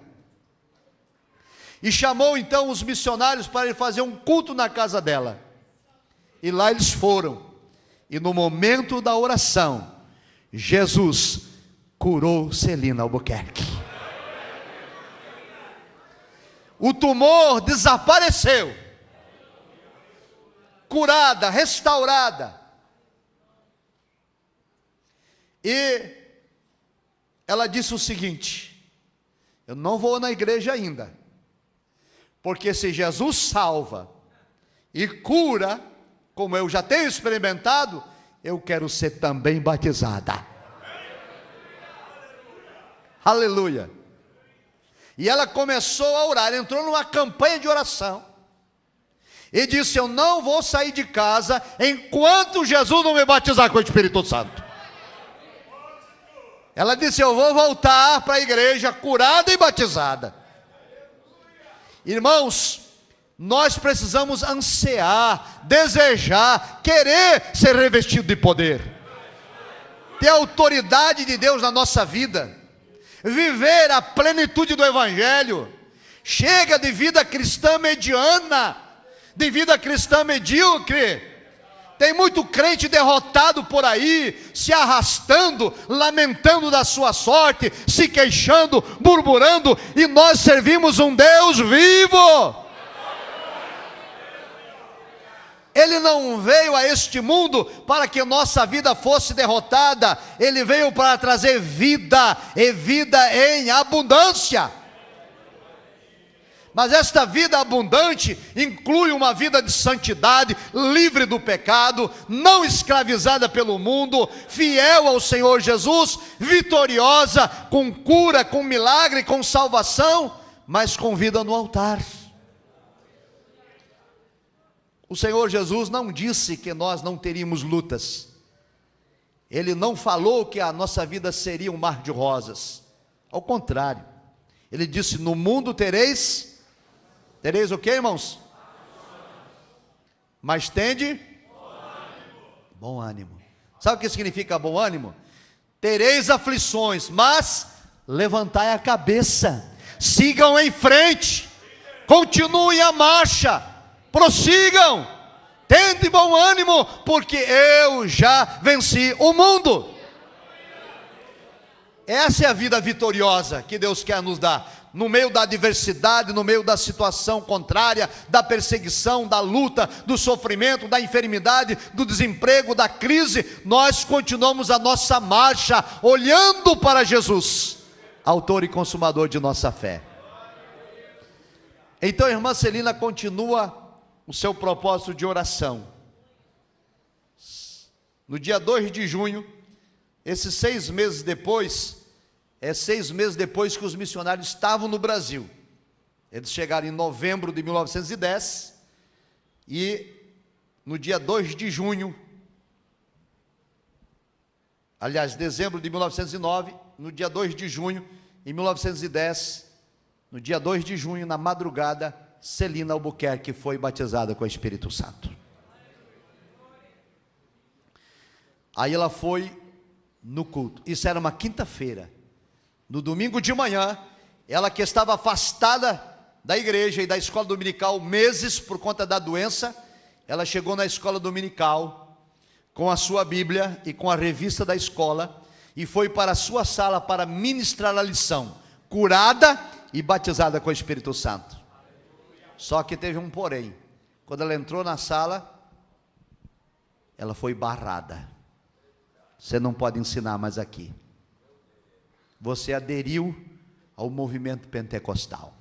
E chamou então os missionários para ele fazer um culto na casa dela. E lá eles foram. E no momento da oração, Jesus curou Celina Albuquerque. O tumor desapareceu. Curada, restaurada. E ela disse o seguinte: eu não vou na igreja ainda, porque se Jesus salva e cura, como eu já tenho experimentado, eu quero ser também batizada. Aleluia. E ela começou a orar, entrou numa campanha de oração, e disse: eu não vou sair de casa enquanto Jesus não me batizar com o Espírito Santo. Ela disse: eu vou voltar para a igreja curada e batizada. Irmãos, nós precisamos ansiar, desejar, querer ser revestido de poder, ter a autoridade de Deus na nossa vida, viver a plenitude do Evangelho. Chega de vida cristã mediana, de vida cristã medíocre. Tem muito crente derrotado por aí, se arrastando, lamentando da sua sorte, se queixando, murmurando, e nós servimos um Deus vivo. Ele não veio a este mundo para que nossa vida fosse derrotada, Ele veio para trazer vida, e vida em abundância. Mas esta vida abundante inclui uma vida de santidade, livre do pecado, não escravizada pelo mundo, fiel ao Senhor Jesus, vitoriosa, com cura, com milagre, com salvação, mas com vida no altar. O Senhor Jesus não disse que nós não teríamos lutas. Ele não falou que a nossa vida seria um mar de rosas. Ao contrário, Ele disse: no mundo tereis o que, irmãos? Mas tende bom ânimo. Sabe o que significa bom ânimo? Tereis aflições, mas levantai a cabeça, sigam em frente, continuem a marcha, prossigam, tende bom ânimo, porque eu já venci o mundo. Essa é a vida vitoriosa que Deus quer nos dar. No meio da adversidade, no meio da situação contrária, da perseguição, da luta, do sofrimento, da enfermidade, do desemprego, da crise, nós continuamos a nossa marcha, olhando para Jesus, autor e consumador de nossa fé. Então a irmã Celina continua o seu propósito de oração. No dia 2 de junho, esses 6 meses depois, 6 meses depois que os missionários estavam no Brasil. Eles chegaram em novembro de 1910, e no dia 2 de junho, aliás, dezembro de 1909, no dia 2 de junho, em 1910, no dia 2 de junho, na madrugada, Celina Albuquerque foi batizada com o Espírito Santo. Aí ela foi no culto. Isso era uma quinta-feira. No domingo de manhã, ela que estava afastada da igreja e da escola dominical meses por conta da doença, ela chegou na escola dominical com a sua Bíblia e com a revista da escola e foi para a sua sala para ministrar a lição, curada e batizada com o Espírito Santo. Só que teve um porém. Quando ela entrou na sala, ela foi barrada. Você não pode ensinar mais aqui. Você aderiu ao movimento pentecostal,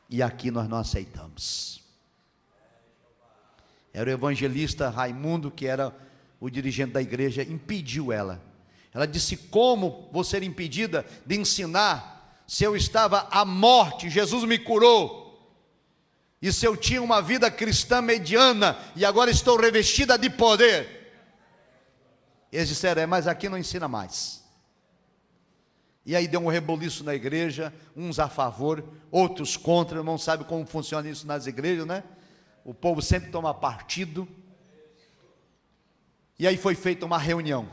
e aqui nós não aceitamos. Era o evangelista Raimundo, que era o dirigente da igreja, impediu ela. Ela disse: como vou ser impedida de ensinar, se eu estava à morte, Jesus me curou, e se eu tinha uma vida cristã mediana, e agora estou revestida de poder. Eles disseram: mas aqui não ensina mais. E aí deu um reboliço na igreja, uns a favor, outros contra. Irmão, sabe como funciona isso nas igrejas, né? O povo sempre toma partido. E aí foi feita uma reunião.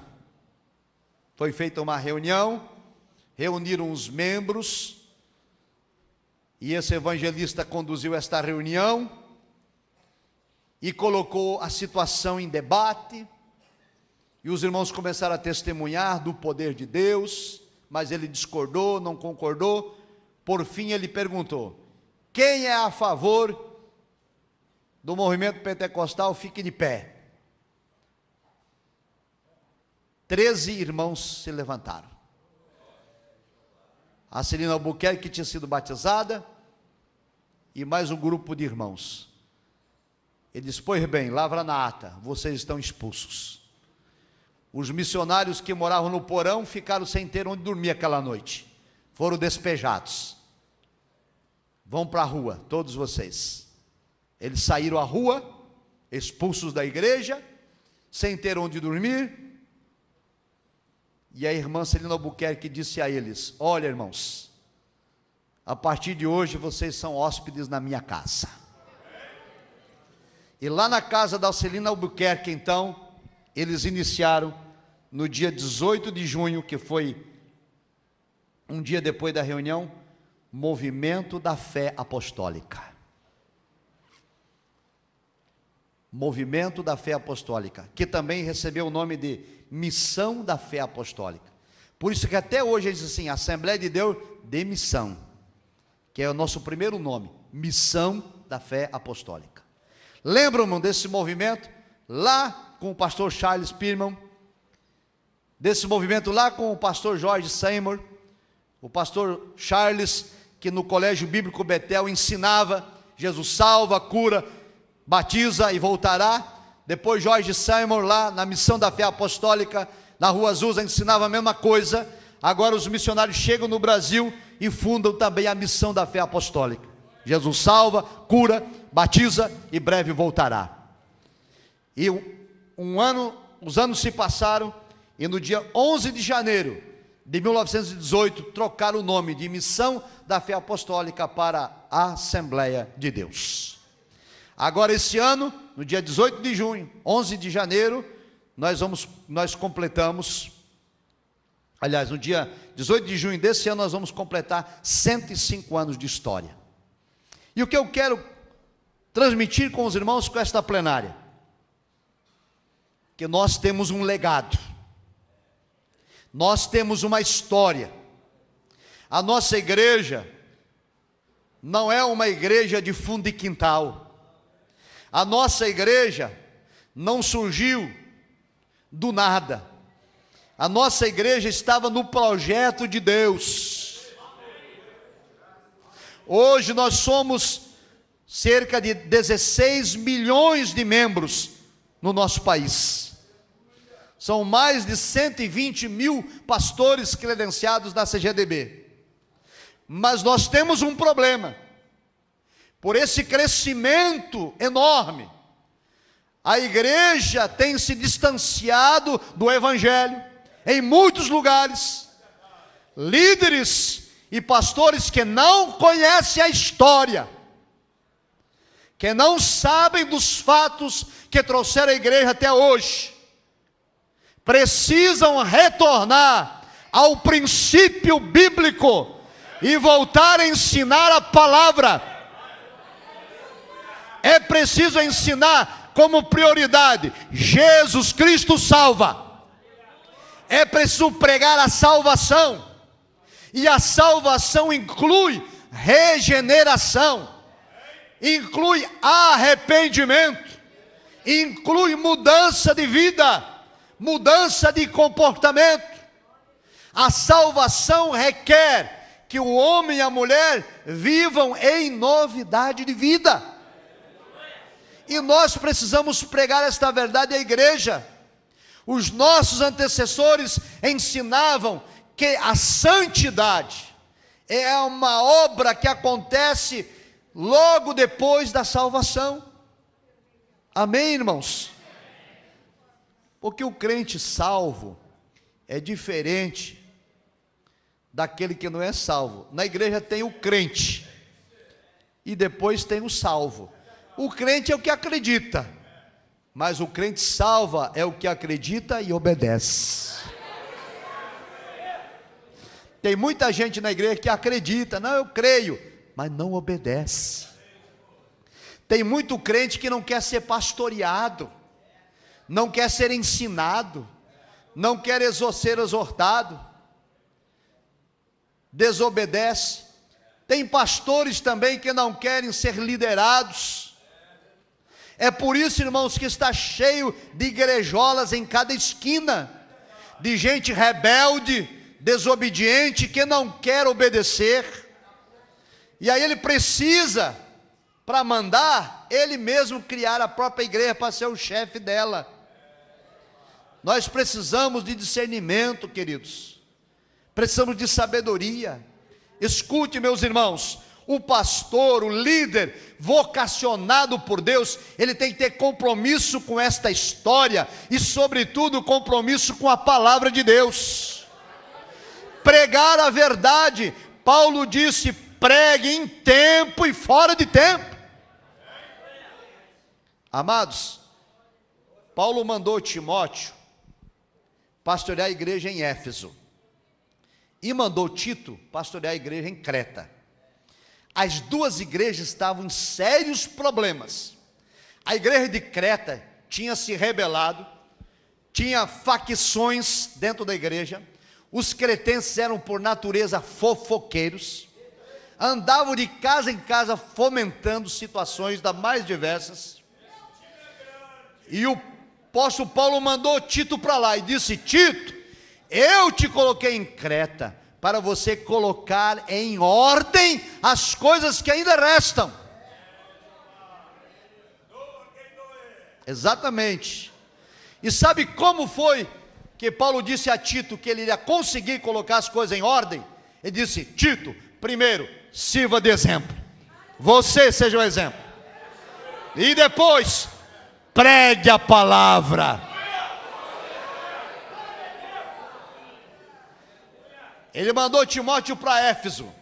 Reuniram os membros, e esse evangelista conduziu esta reunião, e colocou a situação em debate, e os irmãos começaram a testemunhar do poder de Deus, mas ele discordou, não concordou. Por fim ele perguntou: quem é a favor do movimento pentecostal? Fique de pé. 13 irmãos se levantaram. A Celina Albuquerque, que tinha sido batizada, e mais um grupo de irmãos. Ele disse: pois bem, lavra na ata, vocês estão expulsos. Os missionários que moravam no porão ficaram sem ter onde dormir aquela noite, foram despejados. Vão para a rua, todos vocês. Eles saíram à rua, expulsos da igreja, sem ter onde dormir. E a irmã Celina Albuquerque disse a eles: olha, irmãos, a partir de hoje vocês são hóspedes na minha casa. E lá na casa da Alcelina Albuquerque, então, eles iniciaram no dia 18 de junho, que foi um dia depois da reunião, Movimento da Fé Apostólica. Movimento da Fé Apostólica, que também recebeu o nome de Missão da Fé Apostólica. Por isso que até hoje eles dizem assim, Assembleia de Deus de Missão, que é o nosso primeiro nome, Missão da Fé Apostólica. Lembram-me desse movimento lá com o pastor Charles Pirman, desse movimento lá com o pastor Jorge Seymour, o pastor Charles, que no Colégio Bíblico Betel ensinava, Jesus salva, cura, batiza e voltará. Depois Jorge Seymour lá na Missão da Fé Apostólica, na Rua Azusa, ensinava a mesma coisa. Agora os missionários chegam no Brasil e fundam também a Missão da Fé Apostólica. Jesus salva, cura, batiza e breve voltará. E os anos se passaram e no dia 11 de janeiro de 1918 trocaram o nome de Missão da Fé Apostólica para Assembleia de Deus. Agora esse ano, no dia 18 de junho, 11 de janeiro, nós completamos, aliás, no dia 18 de junho desse ano, nós vamos completar 105 anos de história. E o que eu quero transmitir com os irmãos com esta plenária, que nós temos um legado, nós temos uma história. A nossa igreja não é uma igreja de fundo de quintal. A nossa igreja não surgiu do nada. A nossa igreja estava no projeto de Deus. Hoje nós somos cerca de 16 milhões de membros no nosso país. São mais de 120 mil pastores credenciados na CGDB. Mas nós temos um problema. Por esse crescimento enorme, a igreja tem se distanciado do evangelho em muitos lugares. Líderes e pastores que não conhecem a história, que não sabem dos fatos que trouxeram a igreja até hoje, precisam retornar ao princípio bíblico e voltar a ensinar a palavra. É preciso ensinar como prioridade: Jesus Cristo salva. É preciso pregar a salvação. E a salvação inclui regeneração, inclui arrependimento, inclui mudança de vida, mudança de comportamento. A salvação requer que o homem e a mulher vivam em novidade de vida. E nós precisamos pregar esta verdade à igreja. Os nossos antecessores ensinavam que a santidade é uma obra que acontece logo depois da salvação. Amém, irmãos? Porque o crente salvo é diferente daquele que não é salvo. Na igreja tem o crente e depois tem o salvo. O crente é o que acredita, mas o crente salva é o que acredita e obedece. Tem muita gente na igreja que acredita, não, eu creio, mas não obedece. Tem muito crente que não quer ser pastoreado, não quer ser ensinado, não quer ser exortado, desobedece. Tem pastores também que não querem ser liderados. É por isso, irmãos, que está cheio de igrejolas em cada esquina, de gente rebelde, desobediente, que não quer obedecer. E aí ele precisa, para mandar, ele mesmo criar a própria igreja para ser o chefe dela. Nós precisamos de discernimento, queridos. Precisamos de sabedoria. Escute, meus irmãos, o pastor, o líder vocacionado por Deus, ele tem que ter compromisso com esta história e, sobretudo, compromisso com a palavra de Deus. Pregar a verdade. Paulo disse: pregue em tempo e fora de tempo. Amados, Paulo mandou Timóteo pastorear a igreja em Éfeso e mandou Tito pastorear a igreja em Creta. As duas igrejas estavam em sérios problemas. A igreja de Creta tinha se rebelado, tinha facções dentro da igreja. Os cretenses eram por natureza fofoqueiros, andavam de casa em casa fomentando situações das mais diversas. E o apóstolo Paulo mandou Tito para lá e disse: Tito, eu te coloquei em Creta para você colocar em ordem as coisas que ainda restam. Exatamente. E sabe como foi que Paulo disse a Tito que ele iria conseguir colocar as coisas em ordem? Ele disse: Tito, primeiro, sirva de exemplo. Você seja o exemplo. E depois, pregue a palavra. Ele mandou Timóteo para Éfeso.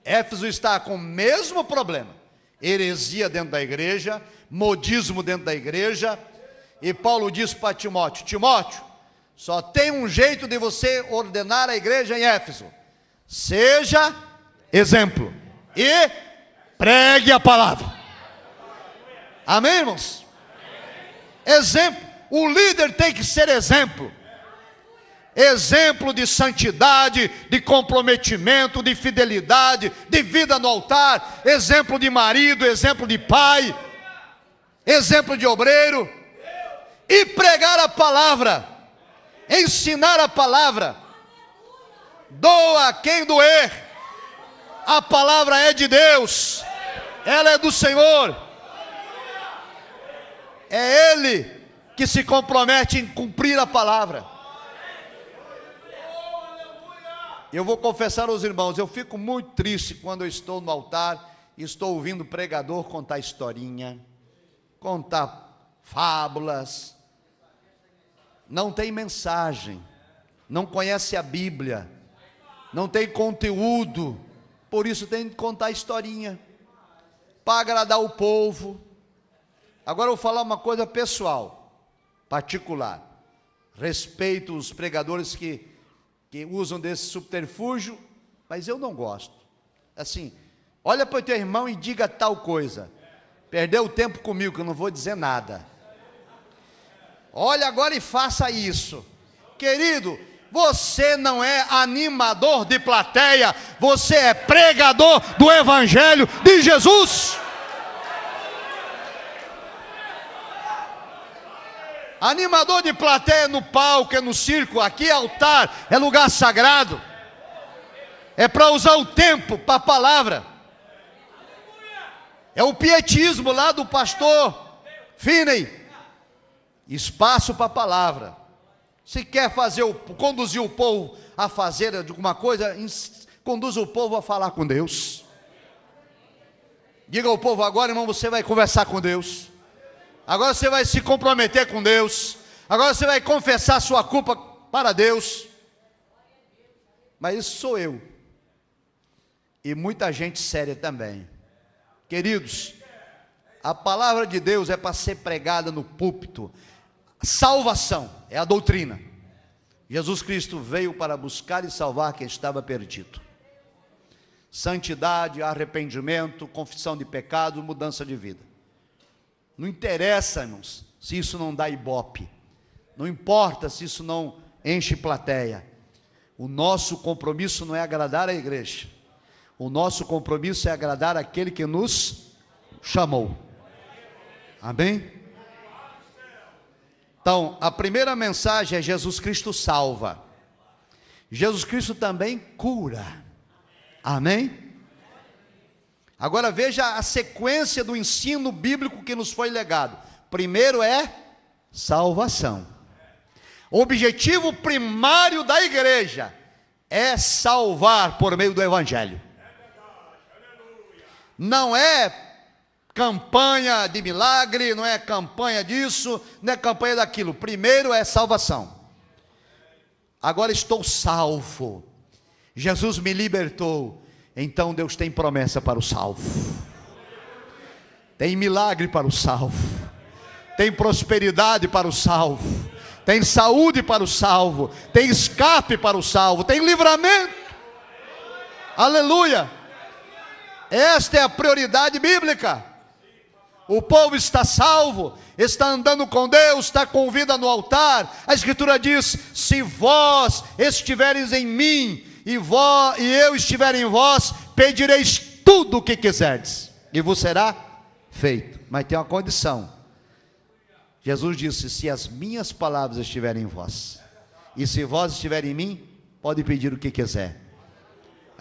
Éfeso está com o mesmo problema: heresia dentro da igreja, modismo dentro da igreja. E Paulo disse para Timóteo: Timóteo, só tem um jeito de você ordenar a igreja em Éfeso: seja exemplo e pregue a palavra. Amém, irmãos? Exemplo. O líder tem que ser exemplo. Exemplo de santidade, de comprometimento, de fidelidade, de vida no altar. Exemplo de marido, exemplo de pai, exemplo de obreiro. E pregar a palavra, ensinar a palavra. Doa quem doer. A palavra é de Deus, ela é do Senhor. É Ele que se compromete em cumprir a palavra. Eu vou confessar aos irmãos, eu fico muito triste quando eu estou no altar e estou ouvindo o pregador contar historinha, contar fábulas. Não tem mensagem, não conhece a Bíblia, não tem conteúdo, por isso tem que contar historinha, para agradar o povo. Agora eu vou falar uma coisa pessoal, particular. Respeito os pregadores que usam desse subterfúgio, mas eu não gosto. Assim, olha para o teu irmão e diga tal coisa. Perdeu o tempo comigo, que eu não vou dizer nada. Olha agora e faça isso. Querido, você não é animador de plateia, você é pregador do Evangelho de Jesus. Animador de plateia no palco, é no circo. Aqui é altar, é lugar sagrado. É para usar o tempo para a palavra. É o pietismo lá do pastor Finney. Espaço para a palavra. Se quer conduzir o povo a fazer alguma coisa, conduza o povo a falar com Deus. Diga ao povo: agora, irmão, você vai conversar com Deus. Agora você vai se comprometer com Deus. Agora você vai confessar sua culpa para Deus. Mas isso sou eu. E muita gente séria também. Queridos, a palavra de Deus é para ser pregada no púlpito. Salvação é a doutrina. Jesus Cristo veio para buscar e salvar quem estava perdido. Santidade, arrependimento, confissão de pecado, mudança de vida. Não interessa, irmãos, se isso não dá ibope. Não importa se isso não enche plateia. O nosso compromisso não é agradar a igreja. O nosso compromisso é agradar aquele que nos chamou. Amém? Então, a primeira mensagem é: Jesus Cristo salva. Jesus Cristo também cura. Amém? Agora veja a sequência do ensino bíblico que nos foi legado. Primeiro é salvação. O objetivo primário da igreja é salvar por meio do Evangelho. Não é campanha de milagre, não é campanha disso, não é campanha daquilo. Primeiro é salvação. Agora estou salvo. Jesus me libertou. Então Deus tem promessa para o salvo, tem milagre para o salvo, tem prosperidade para o salvo, tem saúde para o salvo, tem escape para o salvo, tem livramento. Aleluia! Esta é a prioridade bíblica. O povo está salvo, está andando com Deus, está com vida no altar. A Escritura diz: se vós estiveres em mim e eu estiver em vós, pedireis tudo o que quiserdes e vos será feito. Mas tem uma condição. Jesus disse: se as minhas palavras estiverem em vós e se vós estiverem em mim, pode pedir o que quiser.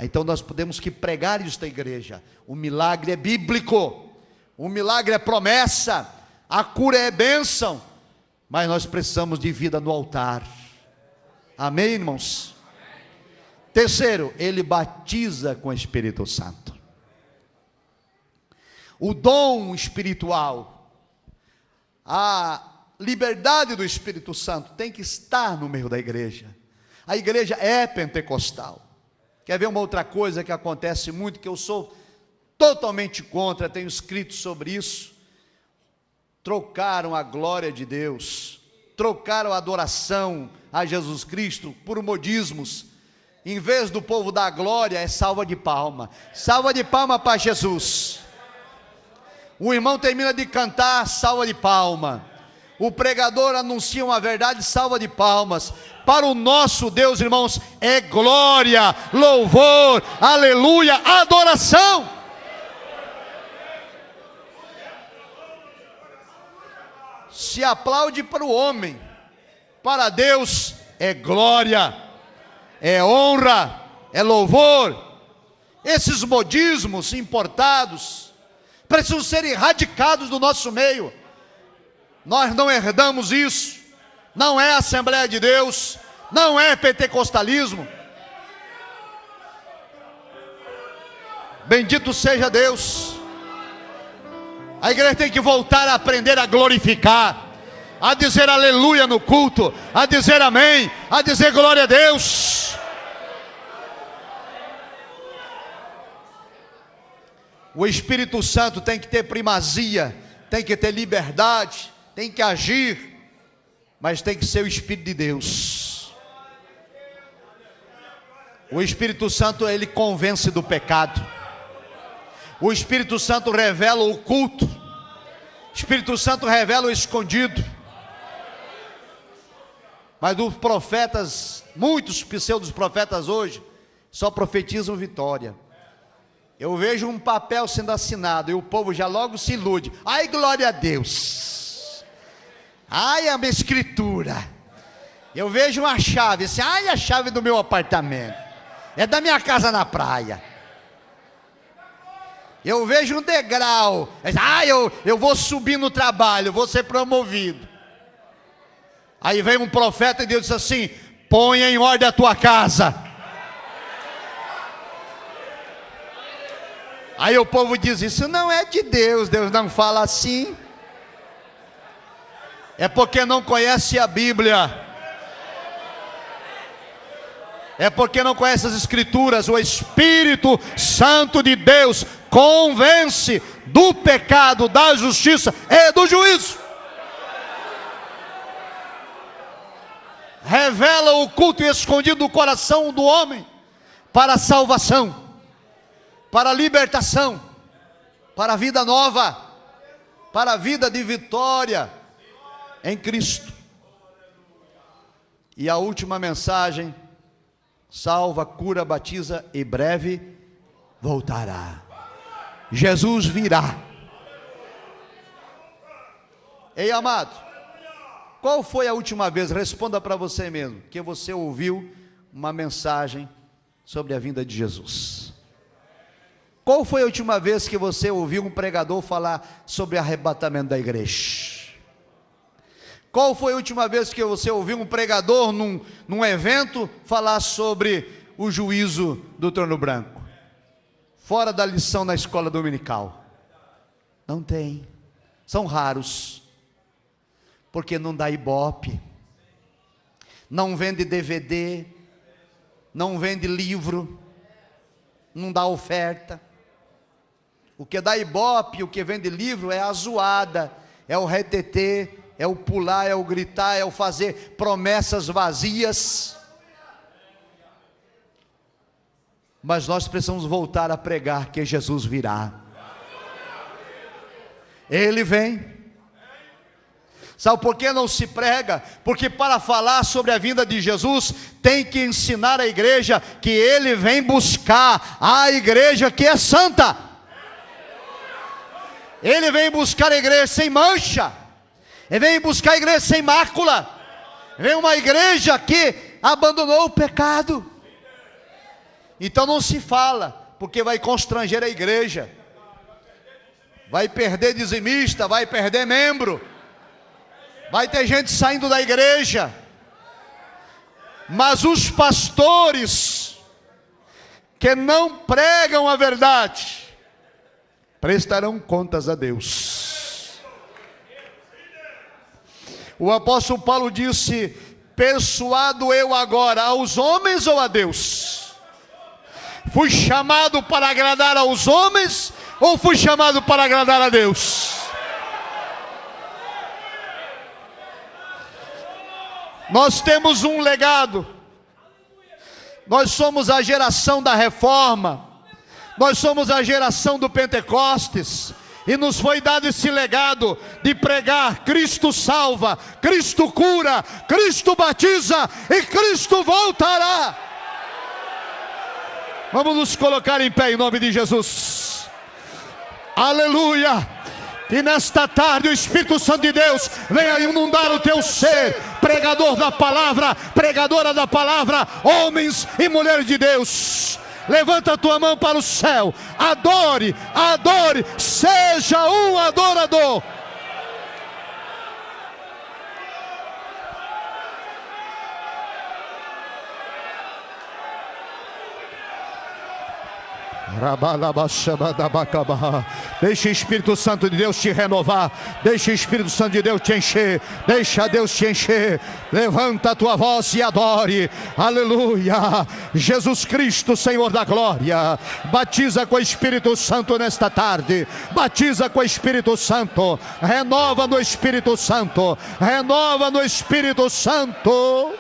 Então nós podemos que pregar isso da igreja. O milagre é bíblico, o milagre é promessa, a cura é bênção, mas nós precisamos de vida no altar. Amém, irmãos? Terceiro, ele batiza com o Espírito Santo. O dom espiritual, a liberdade do Espírito Santo tem que estar no meio da igreja. A igreja é pentecostal. Quer ver uma outra coisa que acontece muito, que eu sou totalmente contra, tenho escrito sobre isso? Trocaram a glória de Deus, trocaram a adoração a Jesus Cristo por modismos. Em vez do povo dar glória, é salva de palma para Jesus. O irmão termina de cantar, salva de palma. O pregador anuncia uma verdade, salva de palmas. Para o nosso Deus, irmãos, é glória, louvor, aleluia, adoração. Se aplaude para o homem, para Deus é glória, é honra, é louvor. Esses modismos importados precisam ser erradicados do nosso meio. Nós não herdamos isso. Não é Assembleia de Deus, não é pentecostalismo. Bendito seja Deus. A igreja tem que voltar a aprender a glorificar, a dizer aleluia no culto, a dizer amém, a dizer glória a Deus. O Espírito Santo tem que ter primazia, tem que ter liberdade, tem que agir, mas tem que ser o Espírito de Deus. O Espírito Santo, ele convence do pecado. O Espírito Santo revela o oculto. O Espírito Santo revela o escondido. Mas os profetas, muitos pseudos profetas hoje, só profetizam vitória. Eu vejo um papel sendo assinado e o povo já logo se ilude. Ai, glória a Deus. Ai, a minha escritura. Eu vejo uma chave assim, ai, a chave do meu apartamento. É da minha casa na praia. Eu vejo um degrau. Ai, eu vou subir no trabalho, vou ser promovido. Aí vem um profeta e Deus diz assim: ponha em ordem a tua casa. Aí o povo diz: isso não é de Deus, Deus não fala assim. É porque não conhece a Bíblia. É porque não conhece as Escrituras. O Espírito Santo de Deus convence do pecado, da justiça e do juízo. Revela o oculto e escondido do coração do homem para a salvação, para a libertação, para a vida nova, para a vida de vitória em Cristo. E a última mensagem: salva, cura, batiza e breve voltará. Jesus virá. Ei, amado, qual foi a última vez, responda para você mesmo, que você ouviu uma mensagem sobre a vinda de Jesus? Qual foi a última vez que você ouviu um pregador falar sobre arrebatamento da igreja? Qual foi a última vez que você ouviu um pregador num evento falar sobre o juízo do trono branco? Fora da lição na escola dominical. Não tem. São raros. Porque não dá ibope. Não vende DVD. Não vende livro. não dá oferta. O que dá ibope, o que vende livro é a zoada, é o retetê, é o pular, é o gritar, é o fazer promessas vazias. Mas nós precisamos voltar a pregar que Jesus virá. Ele vem. Sabe por que não se prega? Porque para falar sobre a vinda de Jesus, tem que ensinar a igreja que Ele vem buscar a igreja que é santa. Ele vem buscar a igreja sem mancha. Ele vem buscar a igreja sem mácula. Vem uma igreja que abandonou o pecado. Então não se fala, porque vai constranger a igreja. Vai perder dizimista, vai perder membro. Vai ter gente saindo da igreja. Mas os pastores que não pregam a verdade prestarão contas a Deus. O apóstolo Paulo disse: persuado eu agora aos homens ou a Deus? Fui chamado para agradar aos homens ou fui chamado para agradar a Deus? Nós temos um legado. Nós somos a geração da reforma. Nós somos a geração do Pentecostes. E nos foi dado esse legado de pregar: Cristo salva, Cristo cura, Cristo batiza e Cristo voltará. Vamos nos colocar em pé em nome de Jesus. Aleluia. E nesta tarde o Espírito Santo de Deus venha inundar o teu ser, pregador da palavra, pregadora da palavra, homens e mulheres de Deus. Levanta a tua mão para o céu, adore, adore, seja um adorador. Deixa o Espírito Santo de Deus te renovar. Deixa o Espírito Santo de Deus te encher. Deixa Deus te encher. Levanta a tua voz e adore. Aleluia. Jesus Cristo, Senhor da glória, batiza com o Espírito Santo nesta tarde. Batiza com o Espírito Santo. Renova no Espírito Santo. Renova no Espírito Santo.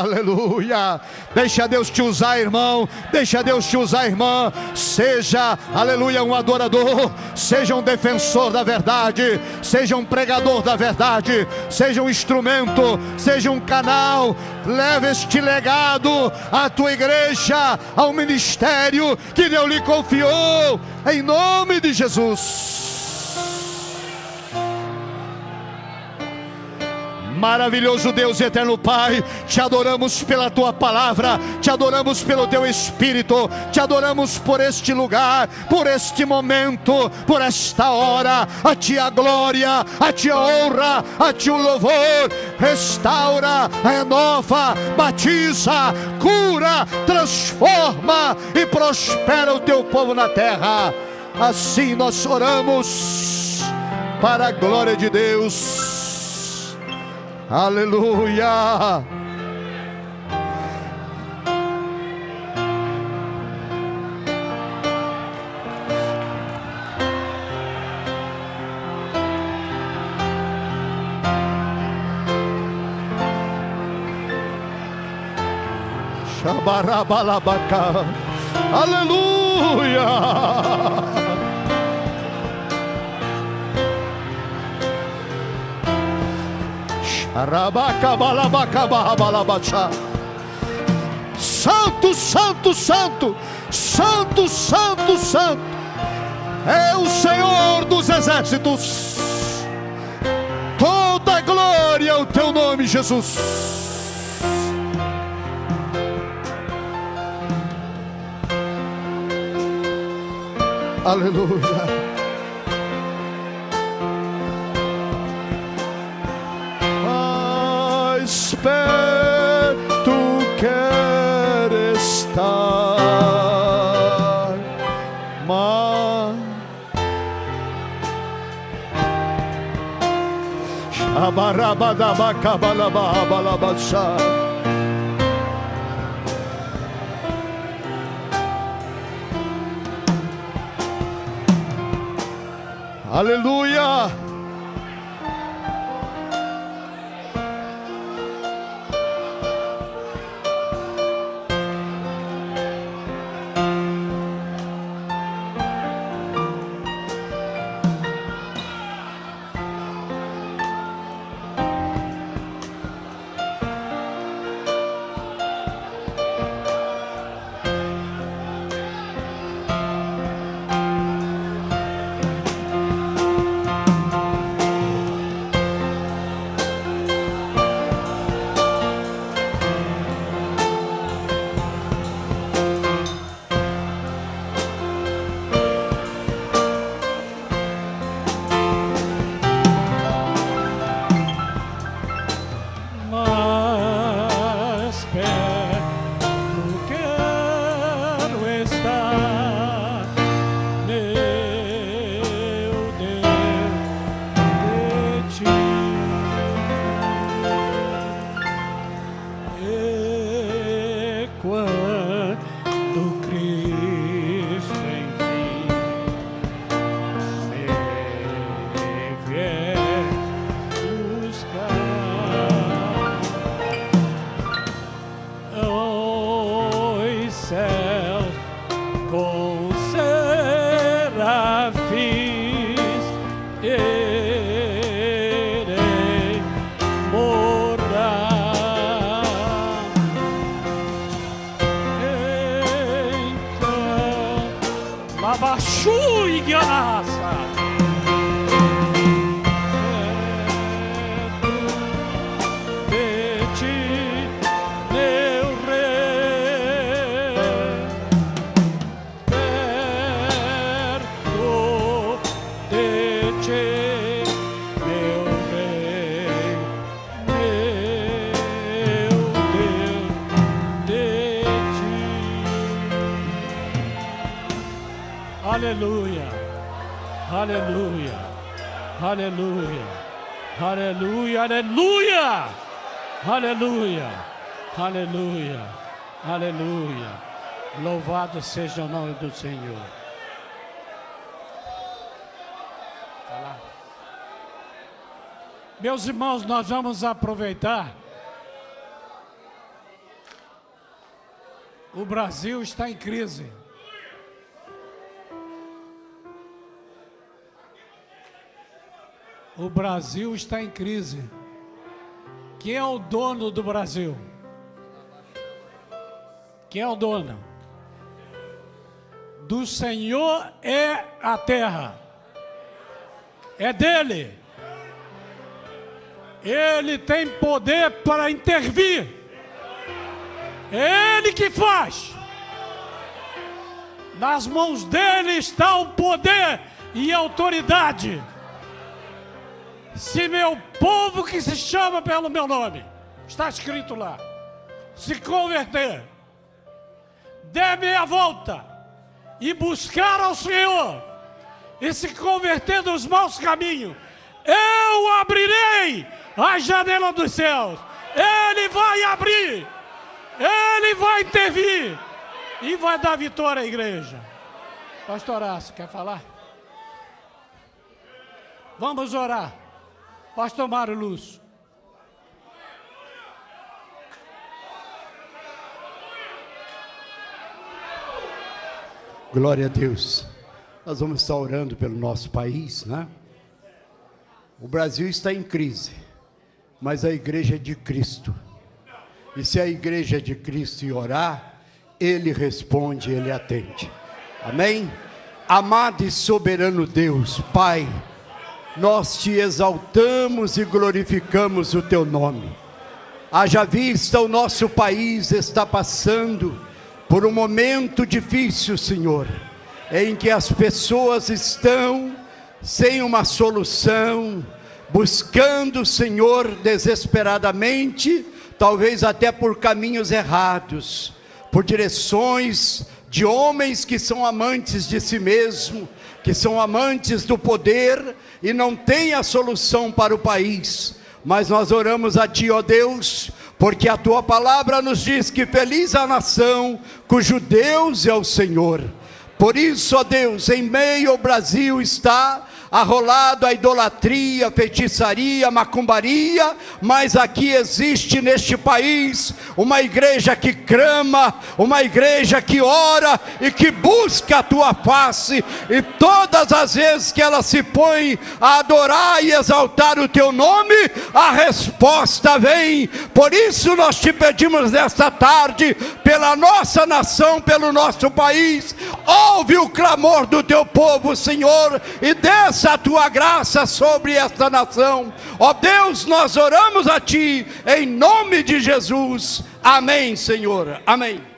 Aleluia. Deixa Deus te usar, irmão. Deixa Deus te usar, irmã. Seja, aleluia, um adorador. Seja um defensor da verdade. Seja um pregador da verdade. Seja um instrumento. Seja um canal. Leve este legado à tua igreja, ao ministério que Deus lhe confiou, em nome de Jesus. Maravilhoso Deus e eterno Pai, te adoramos pela tua palavra, te adoramos pelo teu Espírito, te adoramos por este lugar, por este momento, por esta hora. A ti a glória, a ti a honra, a ti o louvor. Restaura, renova, batiza, cura, transforma e prospera o teu povo na terra. Assim nós oramos para a glória de Deus. Aleluia. Shabarabalabaka. Aleluia. Santo, santo, santo, santo, santo, santo é o Senhor dos exércitos. Toda glória ao teu nome, Jesus. Aleluia. Tu queres estar, mas Aleluia. Aleluia, aleluia, aleluia, aleluia, aleluia, aleluia, aleluia, aleluia. Louvado seja o nome do Senhor. Meus irmãos, nós vamos aproveitar. O Brasil está em crise. O Brasil está em crise. Quem é o dono do Brasil? Quem é o dono? Do Senhor é a terra. É dele. Ele tem poder para intervir. É ele que faz. Nas mãos dele está o poder e a autoridade. Se meu povo que se chama pelo meu nome, está escrito lá, se converter, der meia volta e buscar ao Senhor e se converter dos maus caminhos, eu abrirei a janela dos céus. Ele vai abrir, ele vai intervir e vai dar vitória à igreja. Pastor Horácio, quer falar? Vamos orar. Pastor Mário Lúcio. Glória a Deus. Nós vamos estar orando pelo nosso país, né? O Brasil está em crise, mas a igreja é de Cristo. E se a igreja é de Cristo e orar, Ele responde, Ele atende. Amém? Amado e soberano Deus, Pai, nós te exaltamos e glorificamos o teu nome. Haja vista, o nosso país está passando por um momento difícil, Senhor, em que as pessoas estão sem uma solução, buscando, Senhor, desesperadamente, talvez até por caminhos errados, por direções de homens que são amantes de si mesmo, que são amantes do poder e não têm a solução para o país. Mas nós oramos a Ti, ó Deus, porque a Tua palavra nos diz que feliz a nação cujo Deus é o Senhor. Por isso, ó Deus, em meio ao Brasil está arrolado a idolatria, feitiçaria, macumbaria, mas aqui existe neste país uma igreja que clama, uma igreja que ora e que busca a Tua face, e todas as vezes que ela se põe a adorar e exaltar o Teu nome, a resposta vem. Por isso nós te pedimos nesta tarde, pela nossa nação, pelo nosso país, ouve o clamor do Teu povo, Senhor, e desça a Tua graça sobre esta nação. Ó Deus, nós oramos a Ti, em nome de Jesus. Amém, Senhor. Amém.